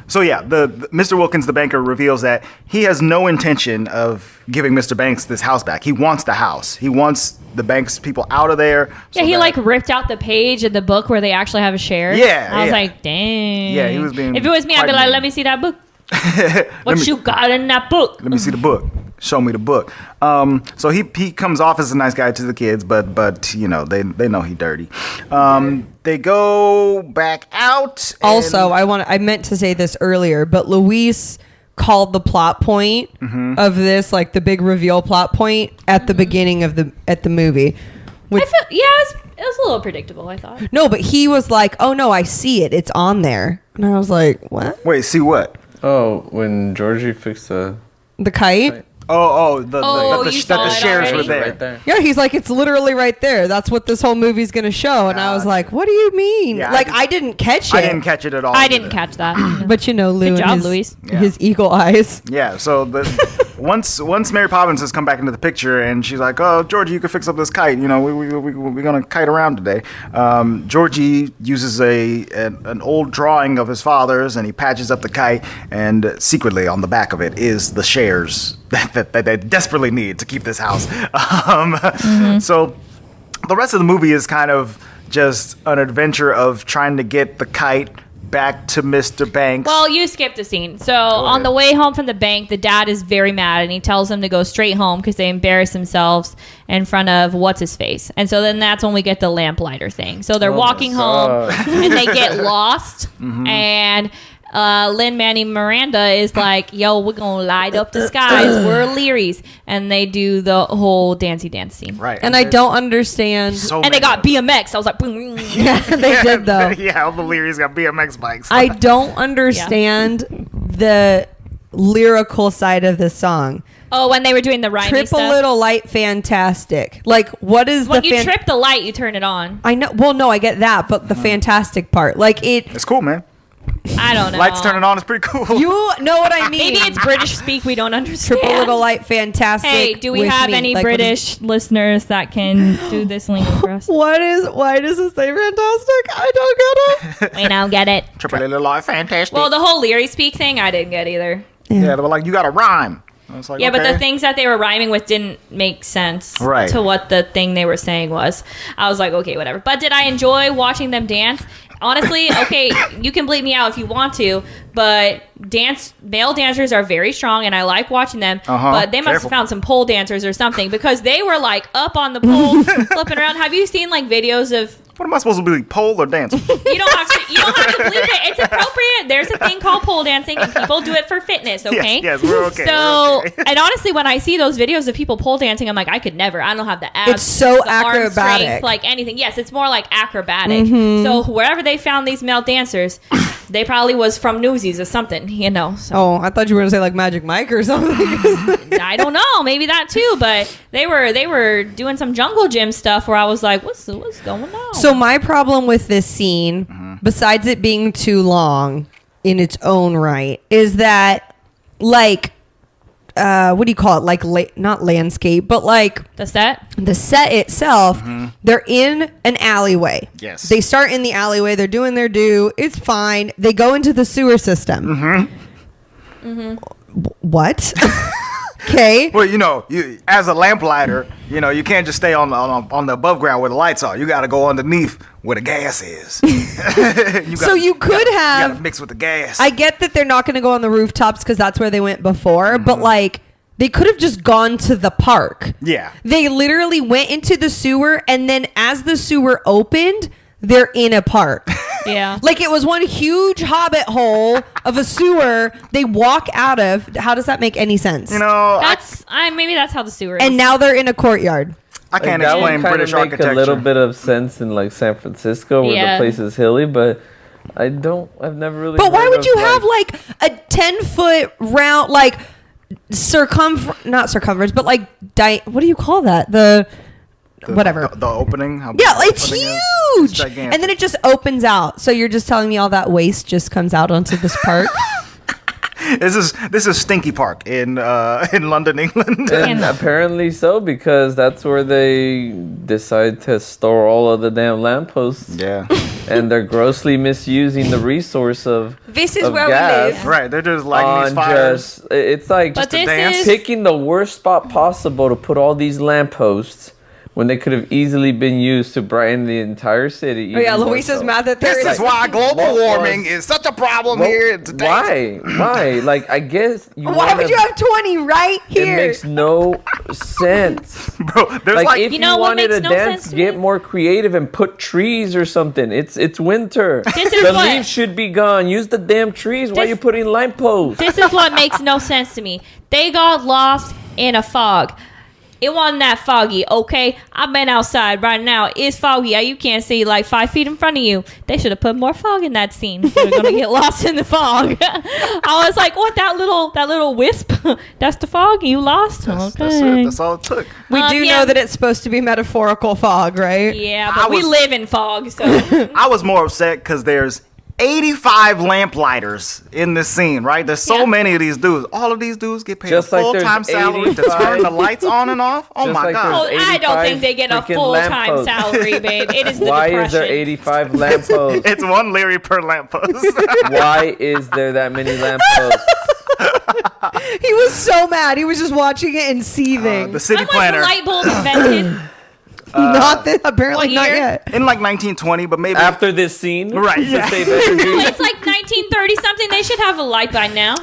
So yeah, the Mr. Wilkins, the banker, reveals that he has no intention of giving Mr. Banks this house back. He wants the house. He wants the bank's people out of there. Yeah, he like ripped out the page in the book where they actually have a share. Yeah, I was yeah. like, dang. Yeah, he was being If it was me, I'd be quite like, mean. let me see that book. What you got in that book? Let me see the book. Show me the book. So he comes off as a nice guy to the kids, but you know they know he dirty. They go back out. and- Also, I meant to say this earlier, but Luis called the plot point of this, like the big reveal plot point at the beginning of the movie. I feel, it was a little predictable, I thought. No, but he was like, "Oh no, I see it. It's on there." And I was like, "What? Wait, see what? Oh, when Georgie fixed the. The kite?" you saw the it shares were already? there. Right there. Yeah, he's like, "It's literally right there. That's what this whole movie's gonna show." And I was like, "What do you mean?" Yeah, like, I didn't catch it. I didn't catch it at all. I either. didn't catch that. But you know, Lou Good and job, his, Luis. his eagle eyes. Yeah, so once Mary Poppins has come back into the picture and she's like, "Oh, Georgie, you can fix up this kite. You know, we're gonna kite around today." Georgie uses an old drawing of his father's and he patches up the kite, and secretly on the back of it is the shares that they desperately need to keep this house. So the rest of the movie is kind of just an adventure of trying to get the kite back to Mr. Banks. Well, you skipped a scene. So on the way home from the bank, the dad is very mad, and he tells them to go straight home because they embarrass themselves in front of what's his face. And so then that's when we get the lamplighter thing. So they're walking home, and they get lost, and Lin Manuel Miranda is like, "Yo, we're gonna light up the skies. We're Learys," and they do the whole dancey dance scene. Right. And I don't understand. And they got BMX. I was like, boom, boom. Yeah, they did though. Yeah, all the Learys got BMX bikes. I don't understand the lyrical side of the song. Oh, when they were doing the rhyming Trip stuff. a little light, fantastic. Like, what is When the? you trip the light, you turn it on. I know. Well, no, I get that, but the fantastic part, like it. It's cool, man. I don't know. Lights turning on is pretty cool. You know what I mean? Maybe it's British speak we don't understand. Triple Little Light, fantastic. Hey, do we with have me. any Like, British listeners that can do this lingo for us? why does it say fantastic? I don't get it. We don't get it. Triple Little Light, fantastic. Well, the whole Leary speak thing, I didn't get either. yeah, they were like, you got to rhyme. I was like, Yeah, but okay. the things that they were rhyming with didn't make sense Right. to what the thing they were saying was. I was like, okay, whatever. But did I enjoy watching them dance? Honestly, okay, you can bleep me out if you want to, but male dancers are very strong, and I like watching them. But they must Careful. have found some pole dancers or something, because they were like up on the pole, flipping around. Have you seen like videos of? What am I supposed to be, pole or dance? You don't have to bleep it. It's appropriate. There's a thing called pole dancing, and people do it for fitness. Okay. Yes, we're okay. So, we're okay. and honestly, when I see those videos of people pole dancing, I'm like, I could never. I don't have the abs. It's so the arm acrobatic. strength, like anything. Yes, it's more like acrobatic. Mm-hmm. So wherever they found these male dancers, they probably was from Newsies or something, you know. So Oh, I thought you were gonna say like Magic Mike or something. I don't know, maybe that too. But they were doing some jungle gym stuff where I was like, what's going on? So my problem with this scene, besides it being too long in its own right, is that like what do you call it? Like not landscape, but like the set. the set itself. They're in an alleyway. Yes. They start in the alleyway. They're doing their due. It's fine. They go into the sewer system. What? Okay. Well, you as a lamplighter, you can't just stay on the above ground where the lights are. You got to go underneath where the gas is. You gotta mix with the gas. I get that they're not going to go on the rooftops because that's where they went before, but like they could have just gone to the park. Yeah. They literally went into the sewer, and then as the sewer opened, they're in a park. Yeah. Like it was one huge hobbit hole of a sewer they walk out of. How does that make any sense? maybe that's how the sewer is. And now they're in a courtyard. I can't that explain would British make architecture. a little bit of sense in like San Francisco where Yeah. the place is hilly, but I've never really. But why heard would of, you have like a 10-foot round, like not circumference, but like what do you call that? Whatever. The opening. Yeah, it's opening is? huge. It's gigantic. And then it just opens out. So you're just telling me all that waste just comes out onto this park? This is Stinky Park in London, England. And apparently so, because that's where they decide to store all of the damn lampposts. Yeah. And they're grossly misusing the resource of This is of where gas we live. Right. They're just lighting these on fires. it's like But to this dance. is picking the worst spot possible to put all these lampposts when they could have easily been used to brighten the entire city. Oh yeah, even more Luis is so. mad that This there is why global What warming was- is such a problem Well, here today. Why? Like, I guess Why would you have 20 right It here? makes no sense. Bro, there's Like, if You you, know what wanted makes to no dance, sense to get me? more creative and put trees or something. It's winter. This is the what- leaves should be gone. Use the damn trees. Why are This- you putting lampposts? This is what makes no sense to me. They got lost in a fog. It wasn't that foggy, okay? I've been outside right now. It's foggy. You can't see like 5 feet in front of you. They should have put more fog in that scene. They're gonna get lost in the fog. I was like, what? That little wisp? That's the fog. You lost? That's Okay. it. That's all it took. We do yeah. know that it's supposed to be metaphorical fog, right? Yeah, I but we was- live in fog, so I was more upset because there's 85 lamplighters in this scene, right? There's so Yeah. many of these dudes. All of these dudes get paid Just a like there's full-time salary to 85 turn the lights on and off. Oh Just my like god! there's I don't think they get a 85 freaking full-time lampposts. salary, babe. It is the Why depression. is there 85 lampposts? It's one Leary per lamppost. Why is there that many lampposts? He was so mad. He was just watching it and seething. the city When was planner the light bulb invented? Not that, apparently what not year? yet. in like 1920, but maybe After this scene? Right, To yeah. save energy? It's like 1930 something. They should have a light by now.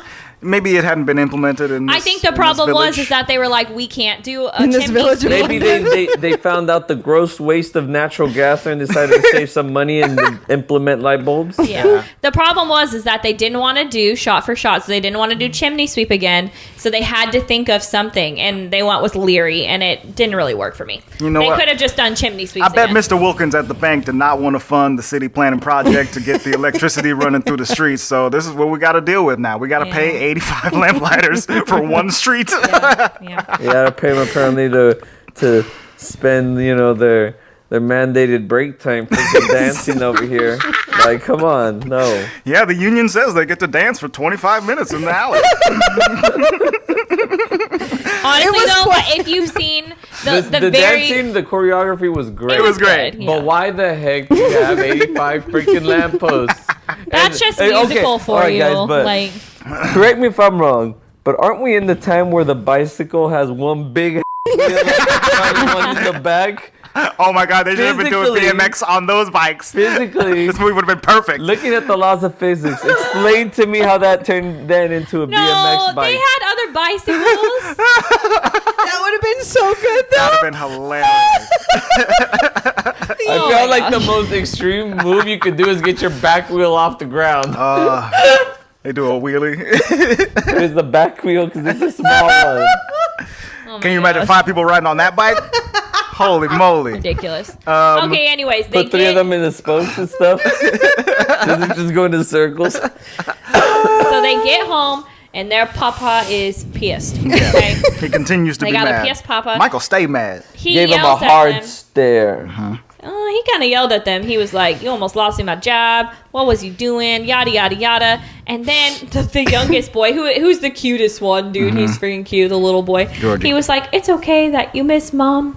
maybe it hadn't been implemented in. This, I think the in this problem was village. is that they were like, we can't do a In this chimney village of sweep. Maybe they found out the gross waste of natural gas there and decided to save some money and implement light bulbs. Yeah. The problem was is that they didn't want to do shot for shot, so they didn't want to do chimney sweep again. So they had to think of something, and they went with Leary, and it didn't really work for me. You know they what? could have just done chimney sweeps. I bet again. Mr. Wilkins at the bank did not want to fund the city planning project to get the electricity running through the streets. So this is what we got to deal with now. We got to Yeah. pay 85 lamplighters for one street. Yeah. You gotta pay them apparently to spend, their mandated break time for some dancing over here. Like, come on, no. Yeah, the union says they get to dance for 25 minutes in the alley. Honestly, though, if you've seen the very dance scene, the choreography was great. It was great. But Yeah. why the heck do you have 85 freaking lampposts? That's just musical for all right, you. guys, but Like, correct me if I'm wrong, but aren't we in the time where the bicycle has one big wheel and one in the back? Oh my God, they should have been doing Physically- BMX on those bikes. Physically, This movie would have been perfect. looking at the laws of physics, explain to me how that turned then into a no, BMX bike. they had other bicycles. That would have been so good, That though. would have been hilarious. I Oh felt my like the most extreme move you could do is get your back wheel off the ground. They do a wheelie. It's the back wheel because it's a small one. Oh Can you my imagine gosh. 5 people riding on that bike? Holy moly. Ridiculous. Okay, anyways, they Put 3 of them in the spokes and stuff. just going in circles. So they get home and their papa is pissed. Okay, He continues to They be got a mad. pissed papa. Michael, stay mad. he Gave him a yells at hard them. stare. He kind of yelled at them. He was like, "You almost lost me my job. What was you doing? Yada yada yada." And then the youngest boy, who's the cutest one, dude, he's freaking cute, the little boy. Georgie. He was like, "It's okay that you miss mom.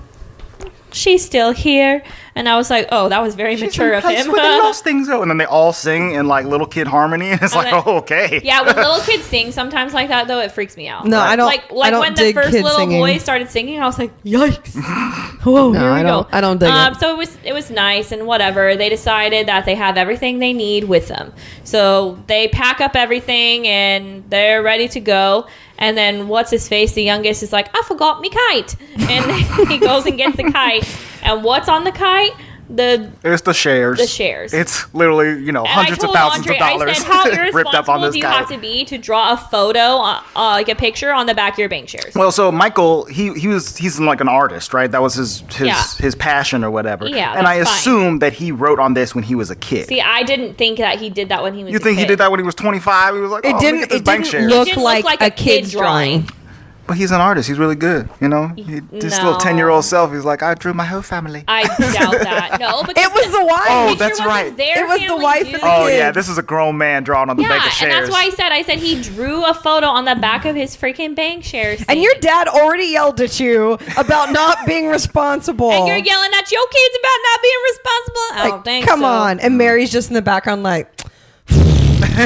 She's still here." And I was like, "Oh, that was very mature of That's him." where they lost things out. And then they all sing in like little kid harmony. And it's like, then- oh, okay. Yeah, when little kids sing sometimes like that, though, it freaks me out. No, I don't. Like I don't when the dig first kids little singing. boy started singing, I was like, "Yikes!" Whoa, No, here we I don't. go. I don't dig it. So it was nice and whatever. They decided that they have everything they need with them, so they pack up everything and they're ready to go. And then what's his face? The youngest is like, "I forgot me kite," and he goes and gets the kite. And what's on the kite? It's the shares. The shares. It's literally, And hundreds of thousands of dollars I said, how ripped up on irresponsible this do you guy. have to be to draw a photo, like a picture on the back of your bank shares? Well, so Michael, he's like an artist, right? That was his Yeah. his passion or whatever. Yeah, and I that's fine. assume that he wrote on this when he was a kid. See, I didn't think that he did that when he was You a think he kid. did that when he was 25? He was like, oh, It let me didn't. get this It bank didn't shares. look, It didn't like, look like a a kid kid's drawing. But he's an artist. He's really good. You know, his little No. 10-year-old self. He's like, I drew my whole family. I doubt that. No, because It was the wife. Oh, picture that's wasn't right. Their It was the family, wife dude. and the Oh kid. yeah, this is a grown man drawing on the bank of Yeah, shares. and that's why I said he drew a photo on the back of his freaking bank shares. And your dad already yelled at you about not being responsible. and you're yelling at your kids about not being responsible. I like, don't think come so. on. And Mary's just in the background, like,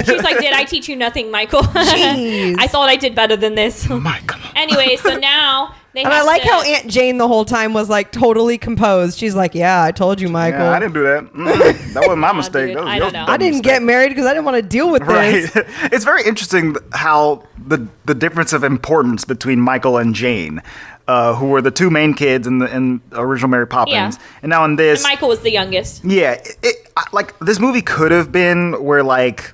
She's like, "Did I teach you nothing, Michael? Jeez. I thought I did better than this." Michael. Anyway, so now they and have I like to, how Aunt Jane the whole time was like totally composed. She's like, yeah, I told you, Michael. Yeah, I didn't do that. That wasn't my mistake. dude, That was I your don't know. I didn't get married because I didn't want to deal with Right. this. It's very interesting how the difference of importance between Michael and Jane, who were the two main kids in the original Mary Poppins, Yeah. and now in this, Michael was the youngest. yeah, like this movie could have been where like,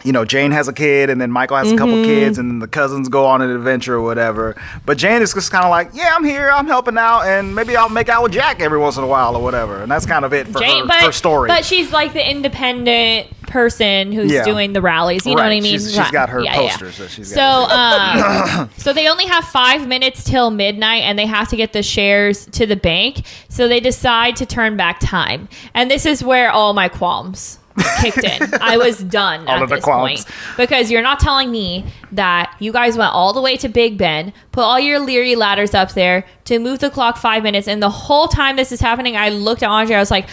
you know, Jane has a kid and then Michael has a couple kids and then the cousins go on an adventure or whatever. But Jane is just kind of like, yeah, I'm here, I'm helping out, and maybe I'll make out with Jack every once in a while or whatever. And that's kind of it for her story. But she's like the independent person who's Yeah. doing the rallies. You know what I Right. mean? She's got her posters that she's So, got. so they only have 5 minutes till midnight, and they have to get the shares to the bank. So they decide to turn back time, and this is where all my qualms kicked in. I was done All at of the this qualms. point because you're not telling me that you guys went all the way to Big Ben, put all your Leary ladders up there to move the clock 5 minutes, and the whole time this is happening, I looked at Andre. I was like,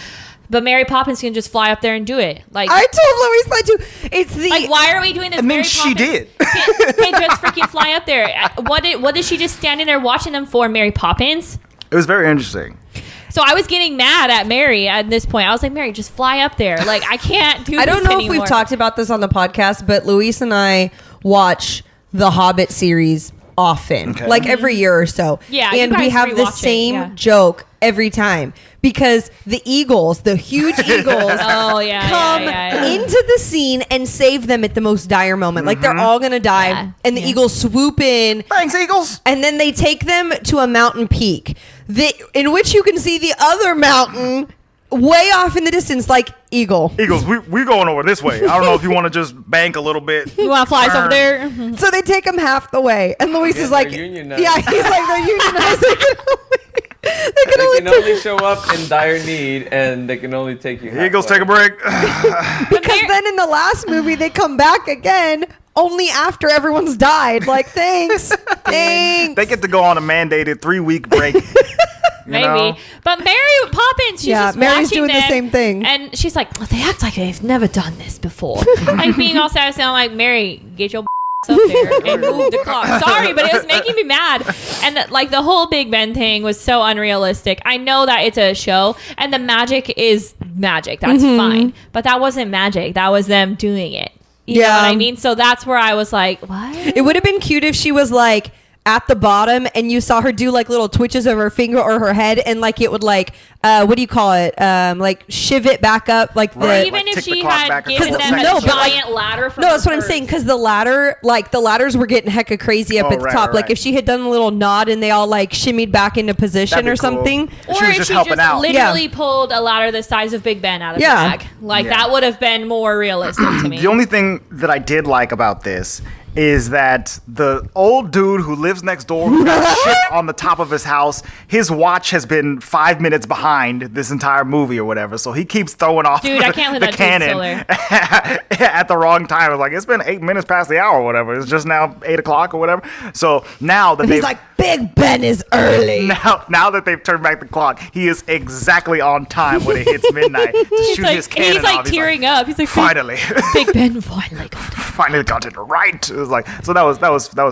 "But Mary Poppins can just fly up there and do it." Like, I told Louise that too. It's the like, why are we doing this? I mean, Mary she Poppins did. Can't just freaking fly up there. What is she just standing there watching them for, Mary Poppins? It was very interesting. So I was getting mad at Mary at this point. I was like, "Mary, just fly up there." Like, I can't do. I don't this know anymore. if we've talked about this on the podcast, but Luis and I watch the Hobbit series often, Okay. like every year or so. Yeah, you and we guys have the rewatch it, same yeah. joke every time because the Eagles, the huge Eagles, Oh yeah, come yeah. into the scene and save them at the most dire moment. Like they're all gonna die, Yeah. and the Eagles swoop in. Thanks, Eagles. And then they take them to a mountain peak, in which you can see the other mountain way off in the distance, like Eagle. Eagles, we going over this way. I don't know if you want to just bank a little bit. You want to fly us over there? So they take him half the way, and Luis is like, they're unionized. "Yeah, he's like they're unionized." They can only show up in dire need, and they can only take you. Eagles, take a break. Because then in the last movie, they come back again only after everyone's died. Like, thanks. They get to go on a mandated 3-week break. Maybe. But Mary Poppins, she's just Mary's watching doing the same thing. And she's like, well, they act like they've never done this before. Like being all sad, sound like, Mary, get your up there and move the clock. Sorry, but it was making me mad. And the whole Big Ben thing was so unrealistic. I know that it's a show and the magic is magic. That's fine. But that wasn't magic. That was them doing it. You know what I mean? So that's where I was like, what? It would have been cute if she was like at the bottom and you saw her do like little twitches of her finger or her head and like it would like what do you call it, like shiv it back up like the, or even like if tick she the clock had back a given couple them a seconds. giant ladder from no, that's what I'm first. saying, because the ladders were getting hecka crazy up at the top. Like if she had done a little nod and they all like shimmied back into position That'd or be cool. something. Or She was if just she helping just out. literally pulled a ladder the size of Big Ben out of the bag. Like that would have been more realistic to me. The only thing that I did like about this is that the old dude who lives next door, who got shit on the top of his house, his watch has been 5 minutes behind this entire movie or whatever. So he keeps throwing off Dude, I can't believe the that dude's cannon still there. at the wrong time. It's like, it's been 8 minutes past the hour or whatever. It's just now 8 o'clock or whatever. So now that He's like, Big Ben is early. now that they've turned back the clock, he is exactly on time when it hits midnight to shoot his cannon and he's like off. tearing up. He's like, finally. Big Ben finally got it. Finally got it right. It was like, so that was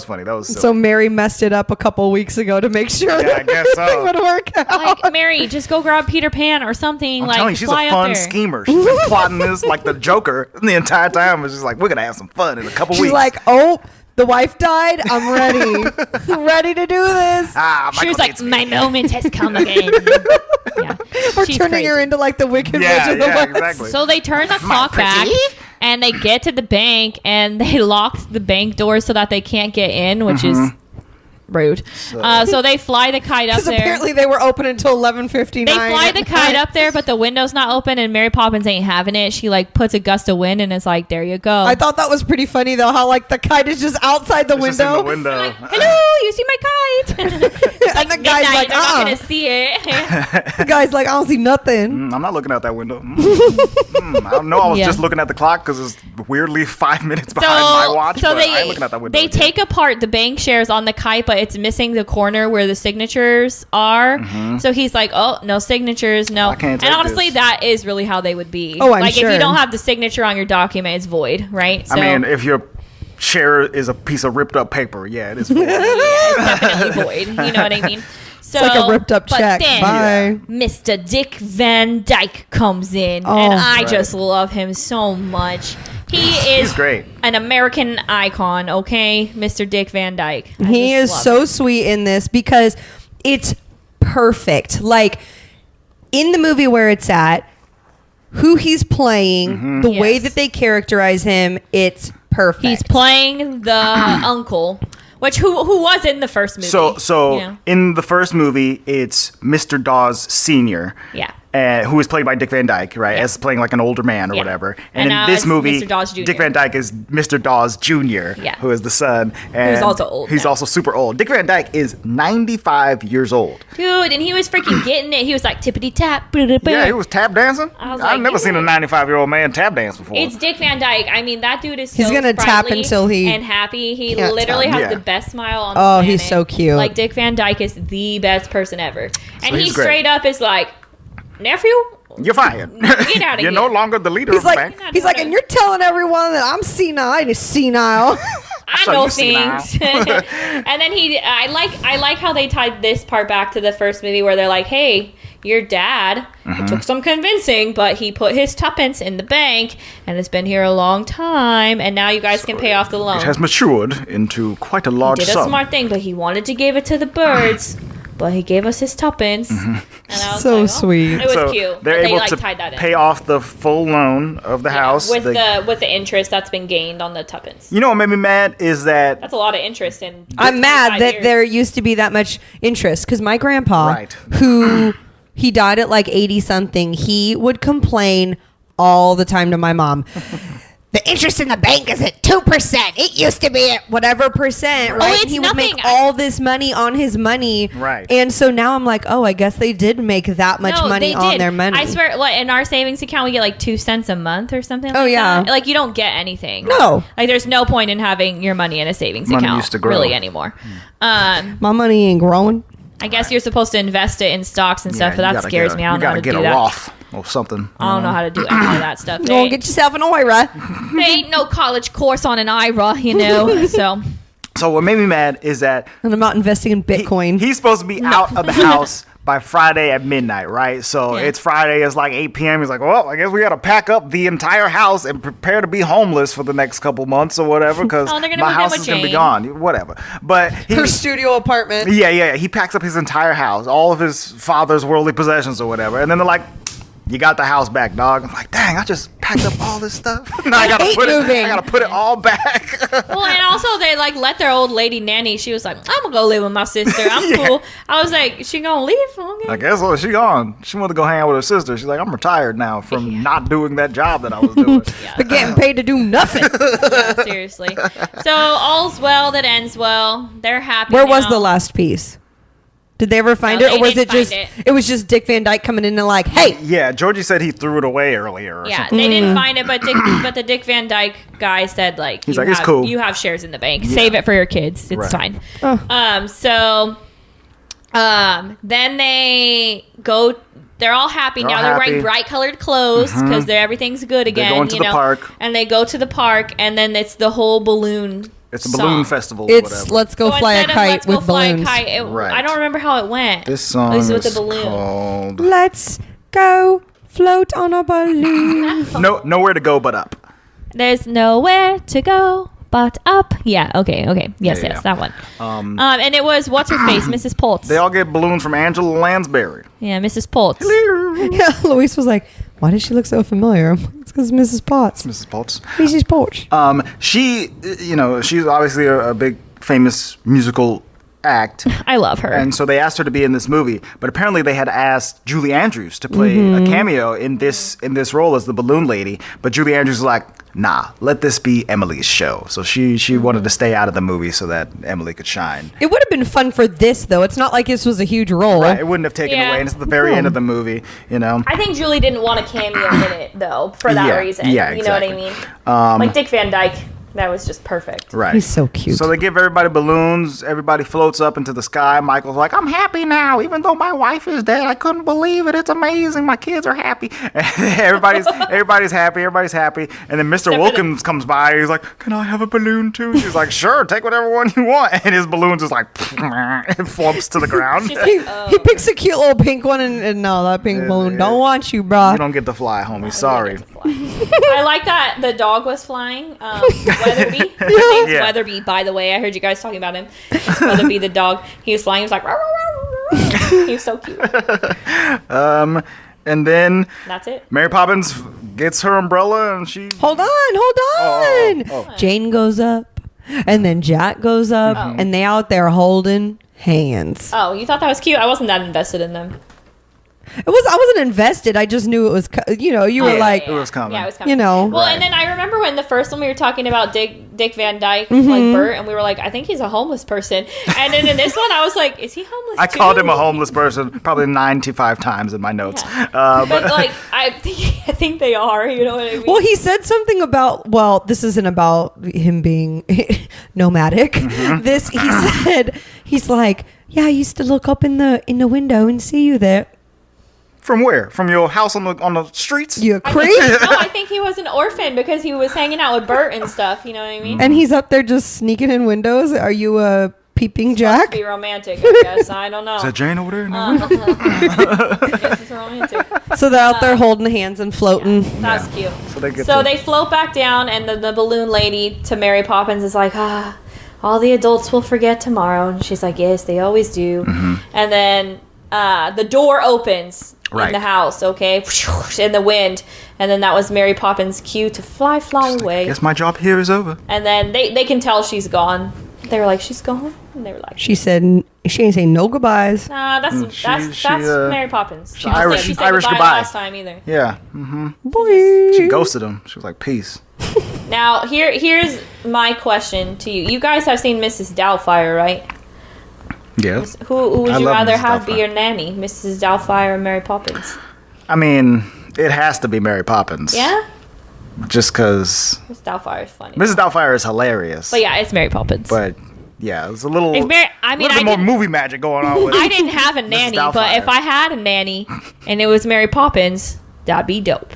funny. That was So Mary messed it up a couple weeks ago to make sure Yeah, I guess so. it would work out. Like, Mary, just go grab Peter Pan or something. I'm like, telling you, she's fly a up fun there. schemer. She's been plotting this like the Joker the entire time. It's just like, we're gonna have some fun in a couple She's weeks. like, oh, the wife died. I'm ready. I'm ready to do this. She was like, my moment has come again. Yeah. We're She's turning her crazy. into like the Wicked yeah, Witch of the yeah, West. exactly. So they turn the clock back and they get to the bank and they lock the bank doors so that they can't get in, which is rude. So they fly the kite up Because there. apparently they were open until 11:59. They fly the kite up there, but the window's not open, and Mary Poppins ain't having it. She like puts a gust of wind, and it's like, there you go. I thought that was pretty funny though, how like the kite is just outside the It's just in window. the window. Like, hello, you see my kite? And the guy's Midnight, like, they're not gonna see it. The guy's like, I don't see nothing. I'm not looking out that window. I don't know. I was Yeah. just looking at the clock because it's weirdly 5 minutes behind my watch. So but I ain't looking out that window. they again. take apart the bank shares on the kite, but it's missing the corner where the signatures are. So he's like, oh, no signatures, no. I can't And take honestly, this. that is really how they would be. Oh, I'm like sure. if you don't have the signature on your document, it's void, right? So, I mean, if your share is a piece of ripped up paper, yeah, it is full. it's definitely void. You know what I mean? So, It's like a ripped up but check. then Bye. Mr. Dick Van Dyke comes in, Oh. and I Right. just love him so much. He is great. an American icon, okay? Mr. Dick Van Dyke. I He just is love so him. sweet in this because it's perfect. Like in the movie where it's at, who he's playing, the way Yes. that they characterize him, it's perfect. He's playing the uncle, which who was in the first movie. So Yeah. in the first movie, it's Mr. Dawes Sr. Yeah. Who is played by Dick Van Dyke, right? Yeah. As playing like an older man or Yeah. whatever. And And now in this it's movie, Mr. Dawes Jr. Dick Van Dyke is Mr. Dawes Jr., Yeah. who is the son. And Who's also old He's now. also super old. Dick Van Dyke is 95 years old. Dude, and he was freaking getting it. He was like tippity tap. Yeah, he was tap dancing. I was I've like, never seen a yeah. 95-year-old man tap dance before. It's Dick Van Dyke. I mean, that dude is so He's gonna tap sprightly until he and happy. He can't literally tap. has Yeah. the best smile on the Oh, planet. he's so cute. Like Dick Van Dyke is the best person ever. And he he's great. straight up is like, nephew, You're fired. Get outta You're here. no longer the leader He's of the like, bank. he's like, and you're telling everyone that I'm senile. I ain't senile. I So know you see now. things. And then I like how they tied this part back to the first movie where they're like, hey, your dad, it took some convincing, but he put his tuppence in the bank and it's been here a long time, and now you guys can pay off the loan. It has matured into quite a large Did a sum. smart thing, but he wanted to give it to the birds. But he gave us his tuppence. And I was So like, sweet. It was so cute. they're But they able like to tied that in. pay off the full loan of the house. with They- the interest that's been gained on the tuppence. You know what made me mad is that That's a lot of interest in. I'm mad 25 that years. there used to be that much interest because my grandpa, Right. who he died at like 80 something, he would complain all the time to my mom. the interest in the bank is at 2%. It used to be at whatever percent, right? it's And he would make nothing. all this money on his money. Right. And so now I'm like, oh, I guess they did make that much No, money they on did. their money. I swear, what, in our savings account, we get like 2 cents a month or something like yeah. that. Like, you don't get anything. No. Like, there's no point in having your money in a savings Money account used to grow. really anymore. My money ain't growing. I guess you're supposed to invest it in stocks and stuff, but that scares me. I don't know how to do You gotta that. get a Roth or something. I don't know how to do any of that stuff. Go get yourself an IRA. There ain't no college course on an IRA, you know. So what made me mad is that And I'm not investing in Bitcoin. he's supposed to be out of the house by Friday at midnight, right? So it's Friday, it's like 8 p.m. He's like, well, I guess we got to pack up the entire house and prepare to be homeless for the next couple months or whatever, because Oh, they're gonna my move in house with is going to be Jane. gone, whatever. But Her studio apartment. yeah, he packs up his entire house, all of his father's worldly possessions or whatever, and then they're like, you got the house back, dog. I'm like, dang, I just packed up all this stuff. Now I gotta hate put moving. it. I gotta put it all back. Well, and also they like let their old lady nanny. She was like, I'm gonna go live with my sister. I'm cool. I was like, she gonna leave? Okay. I guess she gone. She wanted to go hang out with her sister. She's like, I'm retired now from not doing that job that I was doing. But getting paid to do nothing. Yeah, seriously. So all's well that ends well. They're happy. Where was now. the last piece? Did they ever find No, it, or they was it didn't just? find It was just Dick Van Dyke coming in and like, hey, Yeah, Georgie said he threw it away earlier. Or Yeah, something. they didn't find it, but the Dick Van Dyke guy said like, He's like, it's cool. You have shares in the bank. Save it for your kids. It's Right. fine. Then they go. They're all happy They're now. all They're happy. wearing bright colored clothes because everything's good again. going to you the know? park. And they go to the park, and then it's the whole balloon. It's a balloon song. festival. Or it's whatever. let's go So fly a instead of kite Let's Go with Fly a balloons. Kite, Right. I don't remember how it went. This song It was with is the balloon. called Let's go float on a balloon. Nowhere to Go But Up. There's nowhere to go but up. Yeah. Okay. Yes. Yeah. That one. And it was what's her face, Mrs. Poltz. They all get balloons from Angela Lansbury. Yeah, Mrs. Poltz. Yeah, Luis was like, why does she look so familiar? I'm like, it's because Mrs. Potts. Mrs. Potts. Mrs. Potts. She, she's obviously a big famous musical act. I love her. And so they asked her to be in this movie, but apparently they had asked Julie Andrews to play a cameo in this role as the balloon lady. But Julie Andrews was like, nah, let this be Emily's show. So she wanted to stay out of the movie so that Emily could shine. It would have been fun for this, though. It's not like this was a huge role. Right, it wouldn't have taken Yeah. away, and it's at the very end of the movie, you know. I think Julie didn't want a cameo in it though, for that Yeah, reason. yeah, You know what I exactly. mean? Like Dick Van Dyke, that was just perfect. Right. He's so cute. So they give everybody balloons. Everybody floats up into the sky. Michael's like, I'm happy now. Even though my wife is dead, I couldn't believe it. It's amazing. My kids are happy. everybody's happy. Everybody's happy. And then Mr. Except for Wilkins comes by. He's like, can I have a balloon too? She's like, sure. Take whatever one you want. And his balloon just like it flumps to the ground. She's like, He picks a cute little pink one, and no, that pink balloon don't want you, bro. You don't get to fly, homie. Sorry. I like that the dog was flying. Weatherby. His name's Yeah. Weatherby, by the way. I heard you guys talking about him. Weatherby, the dog. He was flying. He was like, "Row, row, row, row." He was so cute. And then That's it. Mary Poppins gets her umbrella and she. Hold on. Oh. Jane goes up, and then Jack goes up, and they out there holding hands. Oh, you thought that was cute? I wasn't that invested in them. I wasn't invested. I just knew it was. You were like, It was coming. Yeah, it was coming. you know. Well, Right. and then I remember when the first one we were talking about Dick Van Dyke, Mm-hmm. like Bert, and we were like, I think he's a homeless person. And then in this one, I was like, is he homeless? I too? called him a homeless person probably 95 times in my notes. But like, I think they are. You know what I mean? Well, he said something about. Well, this isn't about him being nomadic. This he said. He's like, yeah, I used to look up in the window and see you there. From where? From your house on the streets? You I creep. think, no, I think he was an orphan because he was hanging out with Bert and stuff. You know what I mean? And he's up there just sneaking in windows. Are you a peeping Jack? Be romantic, I guess. I don't know. Is that Jane over there? No. I guess it's romantic. So they're out there holding hands and floating. That's cute. So they get So to- they float back down, and the balloon lady to Mary Poppins is like, all the adults will forget tomorrow. And she's like, yes, they always do. And then the door opens in Right. the house, okay, in the wind. And then that was Mary Poppins' cue to fly away. Guess my job here is over. And then they can tell she's gone. They were like, she's gone? And they were like, She said she ain't saying no goodbyes. nah, that's Mary Poppins. She Irish- she said Irish goodbye goodbye. last time either. Yeah. Boy. She ghosted him. She was like, peace. Now, here's my question to you. You guys have seen Mrs. Doubtfire, right? Yeah. Who would I you love rather Mrs. have be Doubtfire. your nanny, Mrs. Doubtfire or Mary Poppins? I mean, it has to be Mary Poppins. Yeah? Just because Mrs. Doubtfire is funny. Mrs. Doubtfire is hilarious. But yeah, it's Mary Poppins. But yeah, it's a little. It's Mary, I mean, little bit more movie magic going on with it. I didn't have a nanny, but Doubtfire. if I had a nanny and it was Mary Poppins, that'd be dope.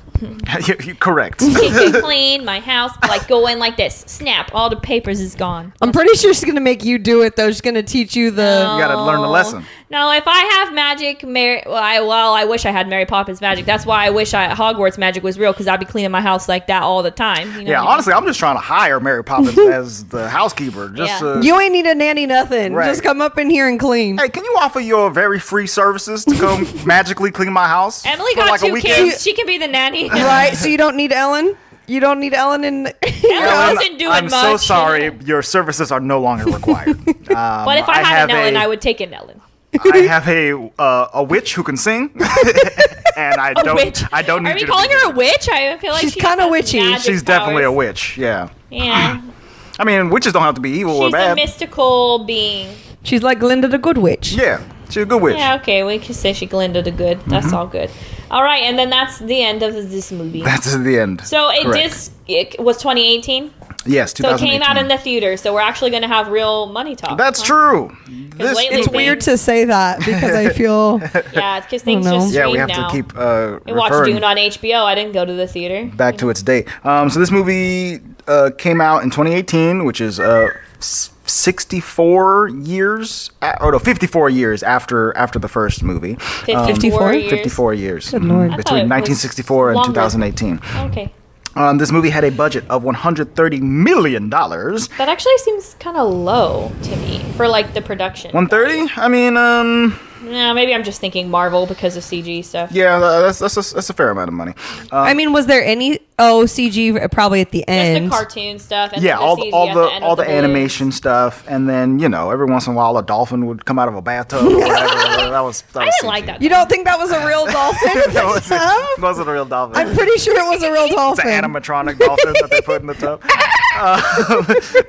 You're correct. She can clean my house, like go in like this, snap, all the papers is gone. I'm pretty sure she's gonna make you do it though. She's gonna teach you the. No. You gotta learn the lesson. No, if I have magic, I wish I had Mary Poppins magic. That's why I wish Hogwarts magic was real, because I'd be cleaning my house like that all the time. You know Yeah, what I mean? honestly, I'm just trying to hire Mary Poppins as the housekeeper. Just Yeah. You ain't need a nanny, nothing. Right. Just come up in here and clean. hey, can you offer your very free services to come magically clean my house? Emily for got like a 2 weekend? kids. She can be the nanny. Right? So you don't need Ellen? You don't need Ellen in. Ellen wasn't doing I'm much. so sorry. Your services are no longer required. But if I had an Ellen, I would take an Ellen. I have a witch who can sing, and I don't. Witch. I don't need Are we you to calling do her a that. witch? I feel like She's she kinda has witchy. magic She's definitely a powers. witch. Yeah. Yeah. I mean, witches don't have to be evil or She's a bad. mystical being. She's like Glinda the Good Witch. Yeah, she's a good witch. Yeah, okay, we can say she Glinda the good. That's all good. All right, and then that's the end of this movie. That's the end. So Correct. it was 2018. Yes, So it 2018. came out in the theater. So we're actually going to have real money talk. That's huh? true. This lately It's things- weird to say that because I feel. Yeah, because things know. just yeah, stream we have now. to keep I watched referring Dune on HBO. I didn't go to the theater. back to its date. So this movie came out in 2018, which is 64 years, 54 years after the first movie. 54 years. 54 years. Good Lord. I thought Between it was 1964 and longer. 2018. Okay. This movie had a budget of $130 million. That actually seems kind of low to me for like the production. 130? I mean, Yeah, maybe I'm just thinking Marvel because of CG stuff. yeah, that's a fair amount of money. I mean, was there any CG probably at the Just the end? cartoon stuff. And Yeah, then the CG all at the end all of the balloons. animation stuff, and then every once in a while a dolphin would come out of a bathtub or whatever. that was I didn't CG. like that. You don't think that was a real dolphin? That wasn't a real dolphin. I'm pretty sure it was a real It's dolphin. an animatronic dolphin that they put in the tub.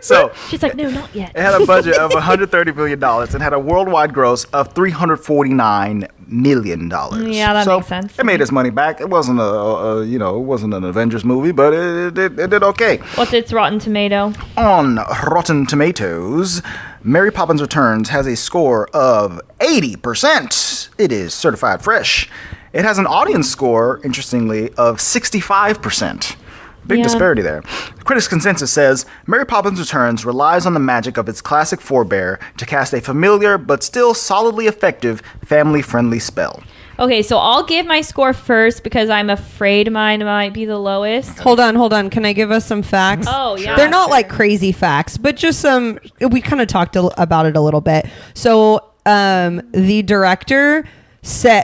So She's like, no, not yet. it had a budget of $130 million and had a worldwide gross of $349 million. Yeah, that So makes sense. It made its money back. It wasn't it wasn't an Avengers movie, but it did okay. What's its Rotten Tomato? On Rotten Tomatoes, Mary Poppins Returns has a score of 80%. It is certified fresh. It has an audience score, interestingly, of 65%. Big Yeah. disparity there. Critics' consensus says Mary Poppins Returns relies on the magic of its classic forebear to cast a familiar but still solidly effective family-friendly spell. Okay, so I'll give my score first because I'm afraid mine might be the lowest. Hold on. Can I give us some facts? Oh, yeah. They're not sure. like crazy facts, but just some. We kind of talked about it a little bit. So, the director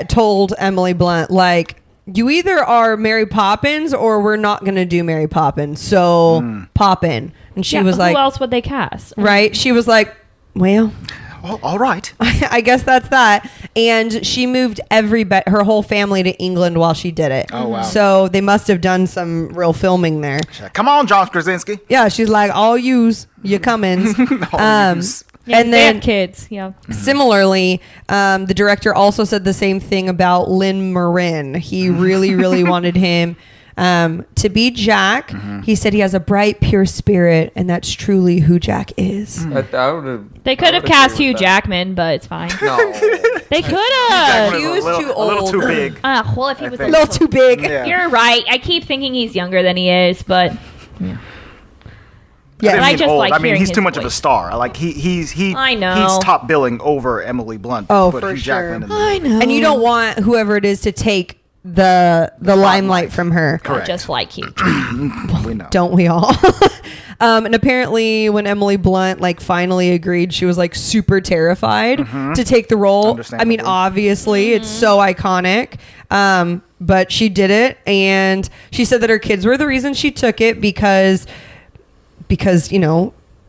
told Emily Blunt, like, you either are Mary Poppins or we're not going to do Mary Poppins. So, pop in. And she Yeah, was who like, else would they cast? right? She was like, well, Oh, all right. I guess that's that. And she moved her whole family to England while she did it. Oh, wow. So they must have done some real filming there. Come on, John Krasinski. Yeah, she's like, all yous, you Cummins. All yous. Yeah, and they then have kids. Yeah. similarly, the director also said the same thing about Lin Manuel. He really, really wanted him to be Jack. He said he has a bright, pure spirit, and that's truly who Jack is. They could have cast Hugh Jackman, but it's fine. No. They could have. He was too A little old. too big. Well, if he was A little too big. Yeah. You're right. I keep thinking he's younger than he is, but Yeah. didn't I mean just old. like I mean, hearing he's his too much of a voice. star. Like I know. He's top billing over Emily Blunt. Oh, Put for Hugh sure. Jackman in there. I know. And you don't want whoever it is to take the limelight from her. I just like Hugh Jackman. We know. Don't we all? And apparently when Emily Blunt finally agreed, she was super terrified to take the role. I mean, Understandably. obviously it's so iconic. But she did it, and she said that her kids were the reason she took it because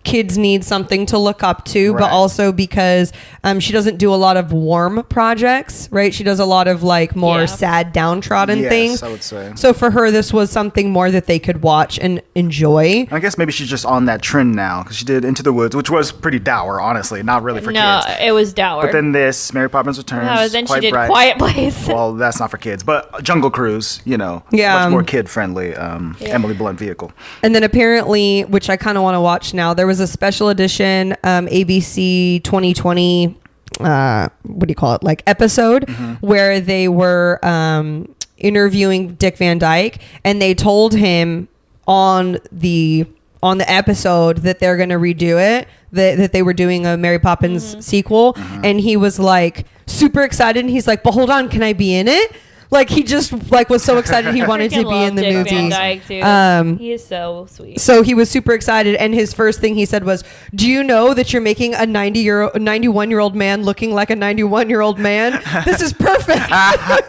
kids need something to look up to, but Right. also because she doesn't do a lot of warm projects, right? She does a lot of like more sad, downtrodden Yes, things. I would say. So for her, this was something more that they could watch and enjoy. I guess maybe she's just on that trend now because she did Into the Woods, which was pretty dour, honestly, not really for No, kids. it was dour. But then this, Mary Poppins Returns, then she quite did bright. Quiet Place. Well, that's not for kids, but Jungle Cruise, Yeah. much more kid-friendly Emily Blunt vehicle. And then apparently, which I kind of want to watch now, there was a special edition ABC 2020, what do you call it? Like episode where they were interviewing Dick Van Dyke, and they told him on the episode that they're going to redo it, that they were doing a Mary Poppins sequel, and he was like super excited, and he's like, but hold on, can I be in it? Like he just like was so excited he wanted to Freaking be in the love Dick movie. Van Dyke, dude. He is so sweet. So he was super excited, and his first thing he said was, "Do you know that you're making a 91-year-old man looking like a 91-year-old man? This is perfect."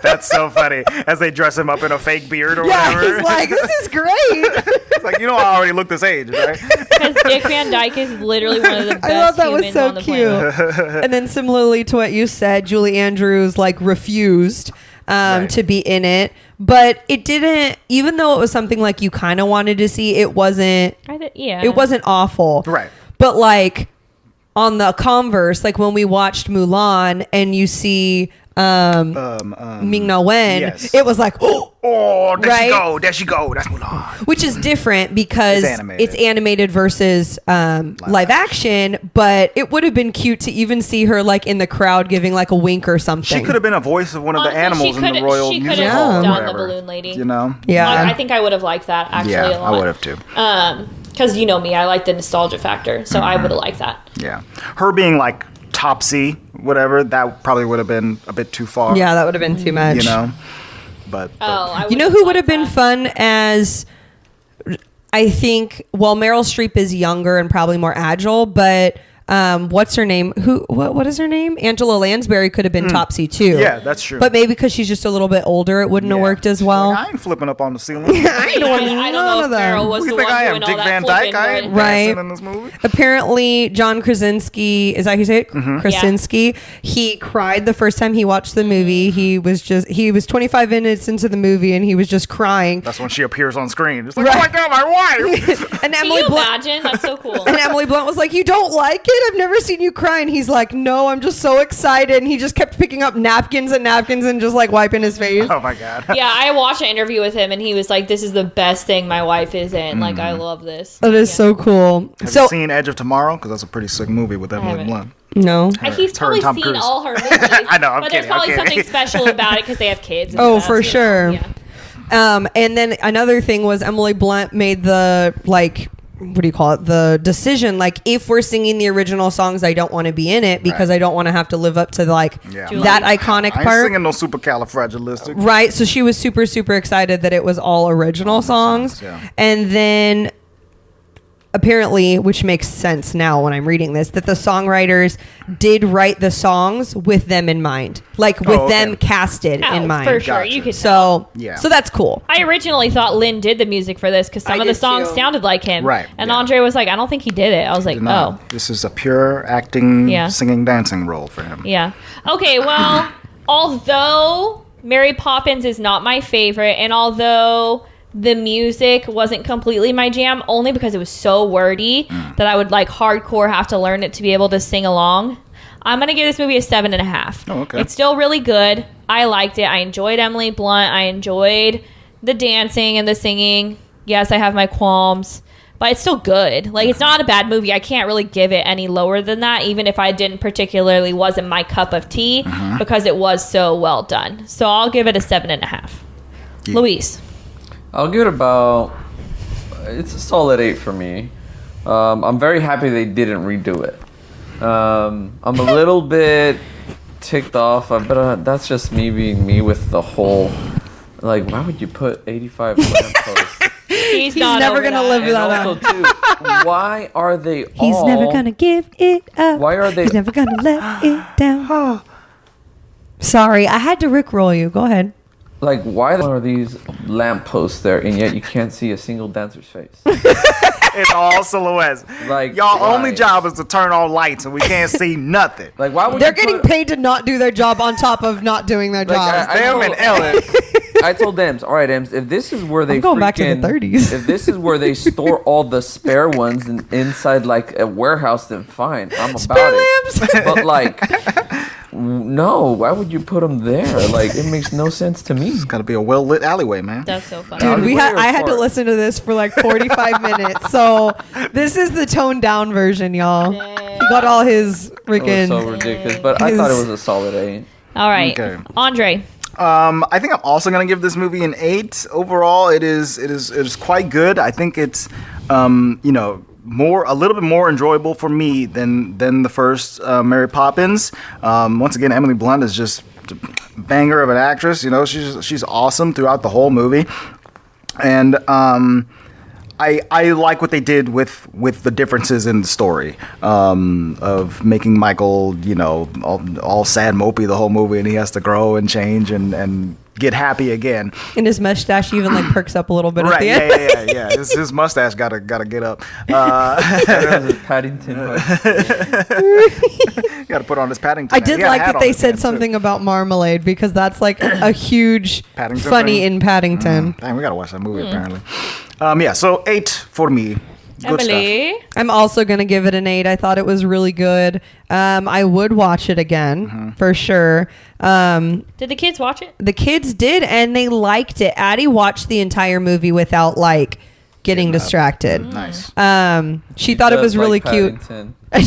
That's so funny. As they dress him up in a fake beard or Yeah, whatever. he's like, "This is great." It's like, I already look this age, right? Because Dick Van Dyke is literally one of the best I thought that was humans so on the cute. planet. And then similarly to what you said, Julie Andrews like refused to be in it, but it didn't. Even though it was something like you kind of wanted to see, it wasn't. It wasn't awful, Right. But like on the converse, like when we watched Mulan and you see Ming-Na Wen, yes. it was like, oh, there she go. That's Mulan. which is different because It's animated. it's animated versus live action. But it would have been cute to even see her like in the crowd giving like a wink or something. She could have been a voice of one of the animals in the royal she music could hall have or done the whatever. balloon lady. Yeah. I think I would have liked that actually a Yeah, lot. I would have too. Because you know me, I like the nostalgia factor, so I would have liked that. Yeah. Her being like Topsy, whatever, that probably would have been a bit too far. Yeah, that would have been too much. But You know who would have been fun as, I think, well, Meryl Streep is younger and probably more agile, but what's her name? What is her name? Angela Lansbury could have been Topsy too. Yeah, that's true. But maybe because she's just a little bit older, it wouldn't have worked as well. Like, I ain't flipping up on the ceiling. I don't want I don't none know of if Carol them. was Who the you think one I am, doing all Dick that Van flipping, Dyke? I ain't but- Right. dancing in this movie. Apparently, John Krasinski, is that how you say it? Krasinski. He cried the first time he watched the movie. He was 25 minutes into the movie and he was just crying. That's when she appears on screen. It's like, Right. oh my God, my wife! And Can Emily you Blunt. imagine? That's so cool. And Emily Blunt was like, "You don't like it? I've never seen you cry." And he's like, "No, I'm just so excited." And he just kept picking up napkins and just like wiping his face. Oh my God. Yeah, I watched an interview with him, and he was like, "This is the best thing my wife is in. Like, I love this." That is so cool. Have So you seen Edge of Tomorrow? Because that's a pretty sick movie with Emily haven't. Blunt. no. He's her and probably Tom seen Cruise. all her movies. I know, I'm but kidding, there's probably I'm something kidding. special about it because they have kids. and Oh, stuff, for you know? sure. Yeah. And then another thing was Emily Blunt made the like, what do you call it? The decision, like, if we're singing the original songs, I don't want to be in it because Right. I don't want to have to live up to like Yeah. that iconic I ain't part. singing no supercalifragilistic. Right. So she was super, super excited that it was all original songs. yeah. And then apparently, which makes sense now when I'm reading this, that the songwriters did write the songs with them in mind, like with okay. them casted Oh, in mind. for sure. Gotcha. You could So, Yeah. so that's cool. I originally thought Lynn did the music for this because some I of the did songs too. sounded like him. Right, And yeah. Andre was like, I don't think he did it. I was like, No, oh. this is a pure acting, Yeah. singing, dancing role for him. Yeah. Okay, well, although Mary Poppins is not my favorite, and although the music wasn't completely my jam, only because it was so wordy that I would like hardcore have to learn it to be able to sing along, I'm going to give this movie a 7.5. Oh, okay. It's still really good. I liked it. I enjoyed Emily Blunt. I enjoyed the dancing and the singing. Yes, I have my qualms, but it's still good. Like, it's not a bad movie. I can't really give it any lower than that, even if I didn't particularly wasn't my cup of tea, because it was so well done. So I'll give it a 7.5. Luis. I'll give it about. It's a solid 8 for me. I'm very happy they didn't redo it. I'm a little bit ticked off, but that's just me being me with the whole. Like, why would you put 85 lampposts? He's never over gonna that. live And that also, too, why are they He's all? never gonna give it up. Why are they? He's never gonna let it down. Sorry, I had to rickroll you. Go ahead. Like, why are these lampposts there, and yet you can't see a single dancer's face? It's all silhouettes. Like, y'all why? only job is to turn on lights, and we can't see nothing. Like, why would They're you getting paid to not do their job on top of not doing their job. Them and Ellen. I told Dems, all right, Dems, if this is where they I'm going back to the 30s. If this is where they store all the spare ones inside like a warehouse, then fine, I'm about Spare it. lamps. But like, no, why would you put them there? Like, it makes no sense to me. It's gotta be a well lit alleyway, man. That's so funny. Dude, Alleyway I had to park? listen to this for like 45 minutes. So this is the toned down version, y'all. He got all his It was freaking. so ridiculous, but I thought it was a solid 8. All right, Okay. Andre. I think I'm also gonna give this movie an 8. Overall, it is quite good. I think it's a little bit more enjoyable for me than the first Mary Poppins. Once again, Emily Blunt is just a banger of an actress. You know, she's awesome throughout the whole movie, and I like what they did with the differences in the story of making Michael, all sad, mopey the whole movie, and he has to grow and change and get happy again. And his mustache even like perks up a little bit at Right? the end. Yeah. His mustache gotta get up. Paddington. Gotta put on his Paddington. I hat. did He got a like hat that on they his said head, too. something about marmalade because that's like a huge Paddington funny thing? in Paddington. Dang, we gotta watch that movie apparently. So 8 for me. Good Emily. stuff. I'm also gonna give it an 8. I thought it was really good. I would watch it again for sure. Did the kids watch it? The kids did, and they liked it. Addie watched the entire movie without like getting distracted. Nice. She thought it was really cute. Paddington. And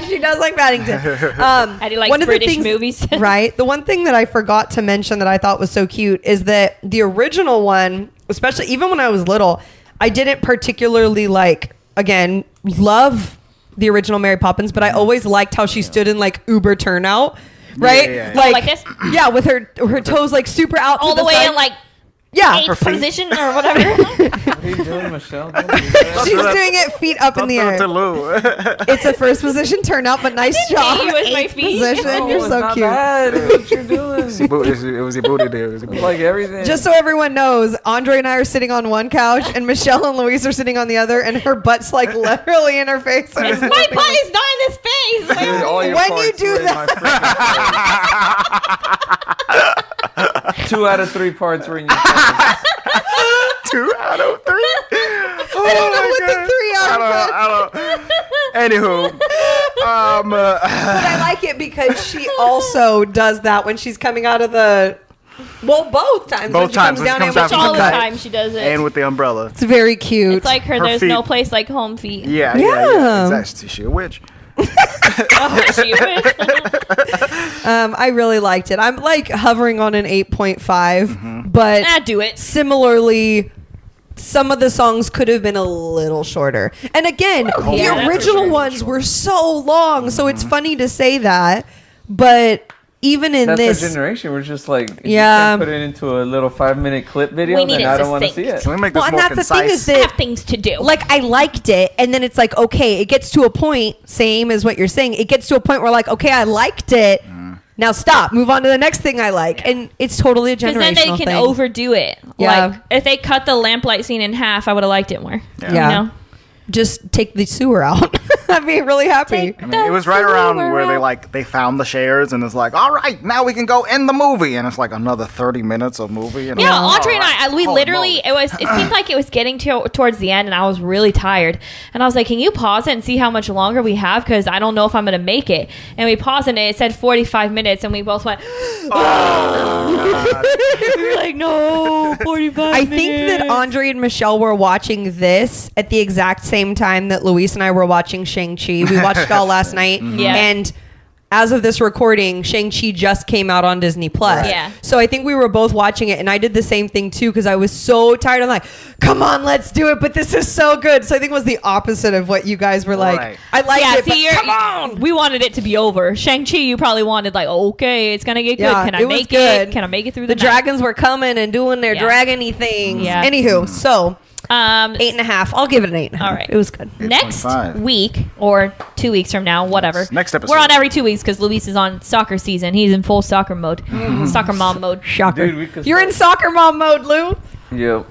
she does like Paddington. Addie likes British movies. Right. The one thing that I forgot to mention that I thought was so cute is that the original one, especially even when I was little, I didn't particularly love the original Mary Poppins, but I always liked how she stood in like Uber turnout. Right? Yeah. Like this? Yeah, with her toes like super out All to the way side. in like yeah. 8th position or whatever. What are you doing, Michelle? Don't do that. She's doing it feet up in the air. To Lou. It's a first position turnout, but nice job. hit you with my 8th feet. position. No, You're it's so not cute. bad. It's what you're doing. It was your booty there. It was your booty. Like everything. Just so everyone knows, Andre and I are sitting on one couch, and Michelle and Luis are sitting on the other, and her butt's like literally in her face. My butt is not in this face. Dude, all your When you parts do were in my freaking face. 2 out of 3 parts were in your face. 2 out of 3. I don't know what the 3 are. I don't. Anywho, But I like it because she also does that when she's coming out of the. Well, both times. Both times when she comes down All from the the time she does it. and with the umbrella. It's very cute. It's like her. Her There's feet. no place like home feet. Yeah. Exactly. She a witch. Oh, she would. I really liked it. I'm like hovering on an 8.5, but Do it. similarly, some of the songs could have been a little shorter. And again, Yeah, the that's for original sure. ones were so long, so it's funny to say that. But even in That's this, our generation. We're just like, if Yeah. you can't put it into a little 5-minute clip video, We need then it I don't want to see succinct. it. Can we make well, this and more that's the thing concise? is Have that. things to do. Like I liked it, and then it's like okay, it gets to a point. Same as what you're saying. It gets to a point where like okay, I liked it. Now stop. Move on to the next thing I like, and it's totally a generational Because then they can thing. overdo it. Yeah. Like if they cut the lamplight scene in half, I would have liked it more. Yeah. You know? Just take the sewer out. I'd be really happy. Take- I mean, it was right around where they found the shares and it's like, all right, now we can go end the movie, and it's like another 30 minutes of movie. And Yeah, I'm like, Audrey and I, we holy literally, moly. it seemed like it was getting towards the end, and I was really tired. And I was like, can you pause it and see how much longer we have? Because I don't know if I'm going to make it. And we paused it, it said 45 minutes, and we both went, we were like, no, 45 I minutes. think that Andre and Michelle were watching this at the exact same time that Luis and I were watching Shang-Chi. We watched it all last night. Yeah. And as of this recording, Shang-Chi just came out on Disney Plus. Right. Yeah. So I think we were both watching it, and I did the same thing too because I was so tired. I'm like, come on, let's do it. But this is so good. So I think it was the opposite of what you guys were like. Right. I like Yeah, it, see, but come on. we wanted it to be over. Shang-Chi, you probably wanted like, okay, it's gonna get good. Yeah, Can I it was make good. it? Can I make it through The the night? dragons were coming and doing their Yeah. dragony things. Yeah. Anywho, so 8.5. I'll give it an 8. All right. It was good. Next 8.5. week or 2 weeks from now, whatever. Next episode. We're on every 2 weeks because Luis is on soccer season. He's in full soccer mode, soccer mom mode. Shocker. Dude, we could You're in soccer mom mode, Lou. Yep.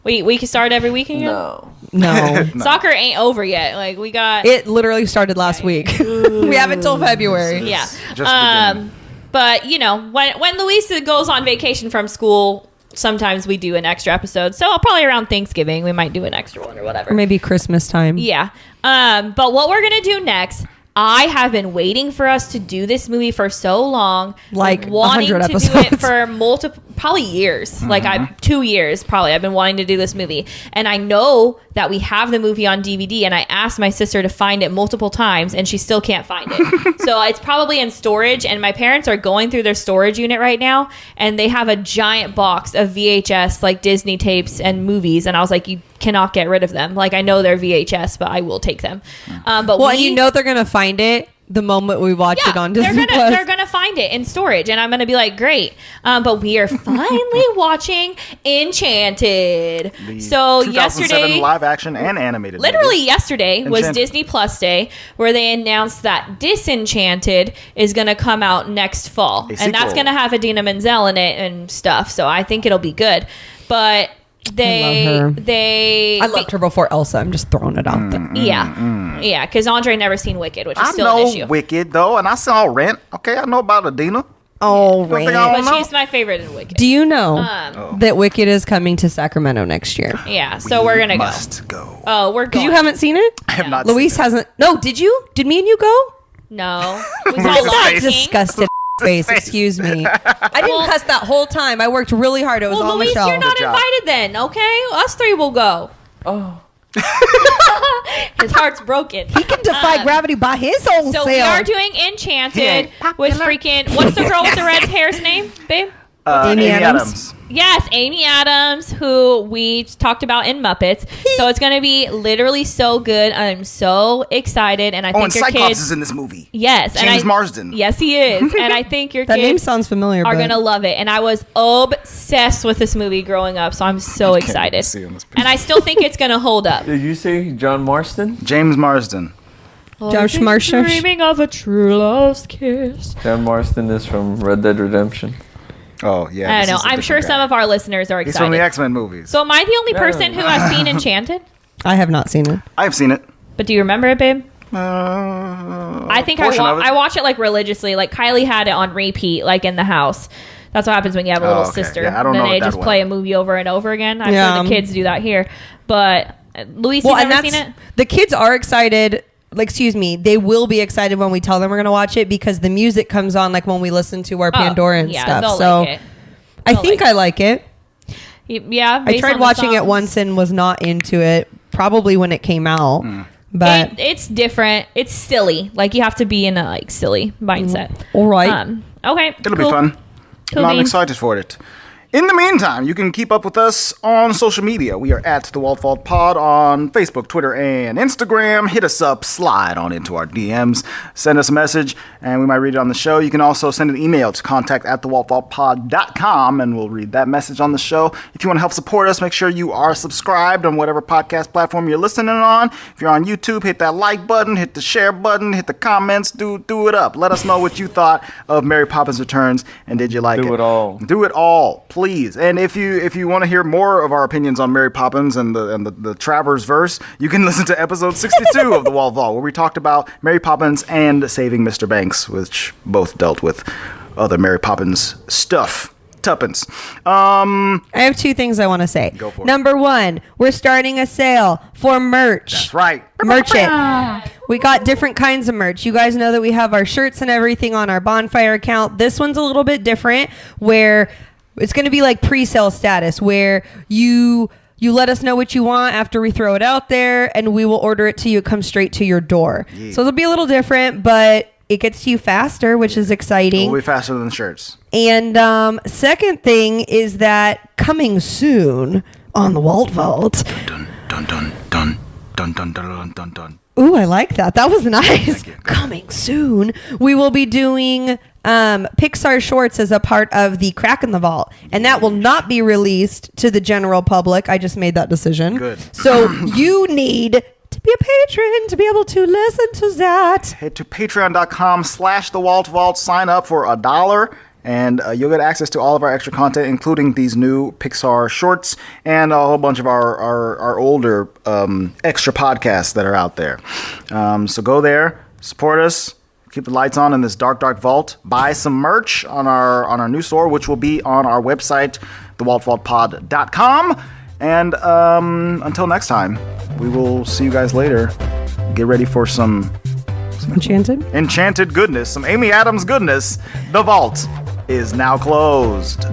We can start every week again. No. No. Soccer ain't over yet. Like we got. It literally started last week. We have until February. Yeah. Just beginning. But you know, when Luis goes on vacation from school, sometimes we do an extra episode. So probably around Thanksgiving, we might do an extra one or whatever. Or maybe Christmas time. Yeah. But what we're gonna do next, I have been waiting for us to do this movie for so long, Like wanting 100 to do it episodes. for multiple, probably years. Like 2 years, probably. I've been wanting to do this movie, and I know that we have the movie on DVD. And I asked my sister to find it multiple times, and she still can't find it. So it's probably in storage. And my parents are going through their storage unit right now, and they have a giant box of VHS like Disney tapes and movies. And I was like, you cannot get rid of them. Like I know they're VHS, but I will take them. But Well, and you know they're gonna find it the moment we watch it on Disney Plus. they're gonna find it in storage, and I'm gonna be like, great. But we are finally watching Enchanted. The So 2007 yesterday, live action and animated. literally movies. yesterday was Enchanted. Disney Plus Day, where they announced that Disenchanted is gonna come out next fall, and that's sequel. gonna have Idina Menzel in it and stuff. So I think it'll be good. But I love her. they I loved her before Elsa. I'm just throwing it out there. yeah, because Andre never seen Wicked, which is I still know an issue. Wicked though, and I saw Rent. Okay, I know about Adina. Oh, think Ray. I But don't know. she's my favorite in Wicked. Do you know Um, that Wicked is coming to Sacramento next year? Yeah, so we're gonna go. Must go. Oh, we're Because going. you haven't seen it? I have not. Luis seen it. hasn't. No, did you? Did me and you go? No, we saw Luis's Lion face. King. Disgusted face. Excuse me. I didn't cuss that whole time. I worked really hard. It was Well, all Luis, Michelle. you're not Good job. invited then. Okay, us three will go. Oh. His heart's broken. He can defy gravity by his own So self. we are doing Enchanted with freaking. What's the girl with the red hair's name, babe? Amy Amy Adams. Yes, Amy Adams, who we talked about in Muppets. So it's going to be literally so good. I'm so excited, and I Oh, think and your Cyclops kids. is in this movie. Yes, and James Marsden. Yes, he is, and I think your That name kids sounds familiar. are but- gonna love it. And I was obsessed with this movie growing up, so I'm so wait to excited. see on this picture. And I still think it's gonna hold up. Did you say John Marston? James Marsden. Josh Marsha. Dreaming of a true love's kiss. John Marston is from Red Dead Redemption. Oh yeah. I this don't is know. a I'm sure different some guy. of our listeners are He's from the excited. X-Men movies. So am I the only person who has seen Enchanted? I have not seen it. I've seen it. But do you remember it, babe? I I think I watch it like religiously. Like Kylie had it on repeat, like in the house. That's what happens when you have a little okay. sister. Yeah, I don't then know they it that just well. play a movie over and over again. I'm Yeah. sure the kids do that here. But Luis, Well, you and never that's seen it? the kids are excited. Like, excuse me, they will be excited when we tell them we're going to watch it because the music comes on like when we listen to our Pandora and yeah, stuff. they'll So like it. I They'll think like I like it. Yeah, I based tried on the watching it songs. once and was not into it. Probably when it came out, but It's different. It's silly. Like you have to be in a like silly mindset. all right. Okay. It'll be cool. fun. Cool I'm beans. excited for it. In the meantime, you can keep up with us on social media. We are at the Walt Vault Pod on Facebook, Twitter, and Instagram. Hit us up, slide on into our DMs, send us a message, and we might read it on the show. You can also send an email to contact@thewaltvaultpod.com, and we'll read that message on the show. If you want to help support us, make sure you are subscribed on whatever podcast platform you're listening on. If you're on YouTube, hit that like button, hit the share button, hit the comments, do it up. Let us know what you thought of Mary Poppins Returns, and did you like it? Do it all. Do it all, please. And if you want to hear more of our opinions on Mary Poppins and the Travers verse, you can listen to episode 62 of the Walt Vault, where we talked about Mary Poppins and Saving Mr. Banks, which both dealt with other Mary Poppins stuff. Tuppence. I have two things I want to say. Go for it. Number one, we're starting a sale for merch. That's right. Merch it. We got different kinds of merch. You guys know that we have our shirts and everything on our bonfire account. This one's a little bit different, where it's going to be like pre-sale status, where you let us know what you want after we throw it out there, and we will order it to you. It comes straight to your door. So it'll be a little different, but it gets to you faster, which is exciting. We'll be faster than the shirts. And second thing is that coming soon on the Walt Vault. Dun dun dun dun dun dun dun dun dun. Ooh, I like that. That was nice. Coming soon, we will be doing Pixar shorts as a part of the Crack in the Vault, and that will not be released to the general public. I just made that decision. Good. So you need to be a patron to be able to listen to that. Head to patreon.com/The Walt Vault. Sign up for $1. And you'll get access to all of our extra content, including these new Pixar shorts and a whole bunch of our older extra podcasts that are out there. So go there, support us, keep the lights on in this dark, dark vault. Buy some merch on our new store, which will be on our website, thewaltvaultpod.com. And until next time, we will see you guys later. Get ready for some Enchanted goodness, some Amy Adams goodness. The vault is now closed.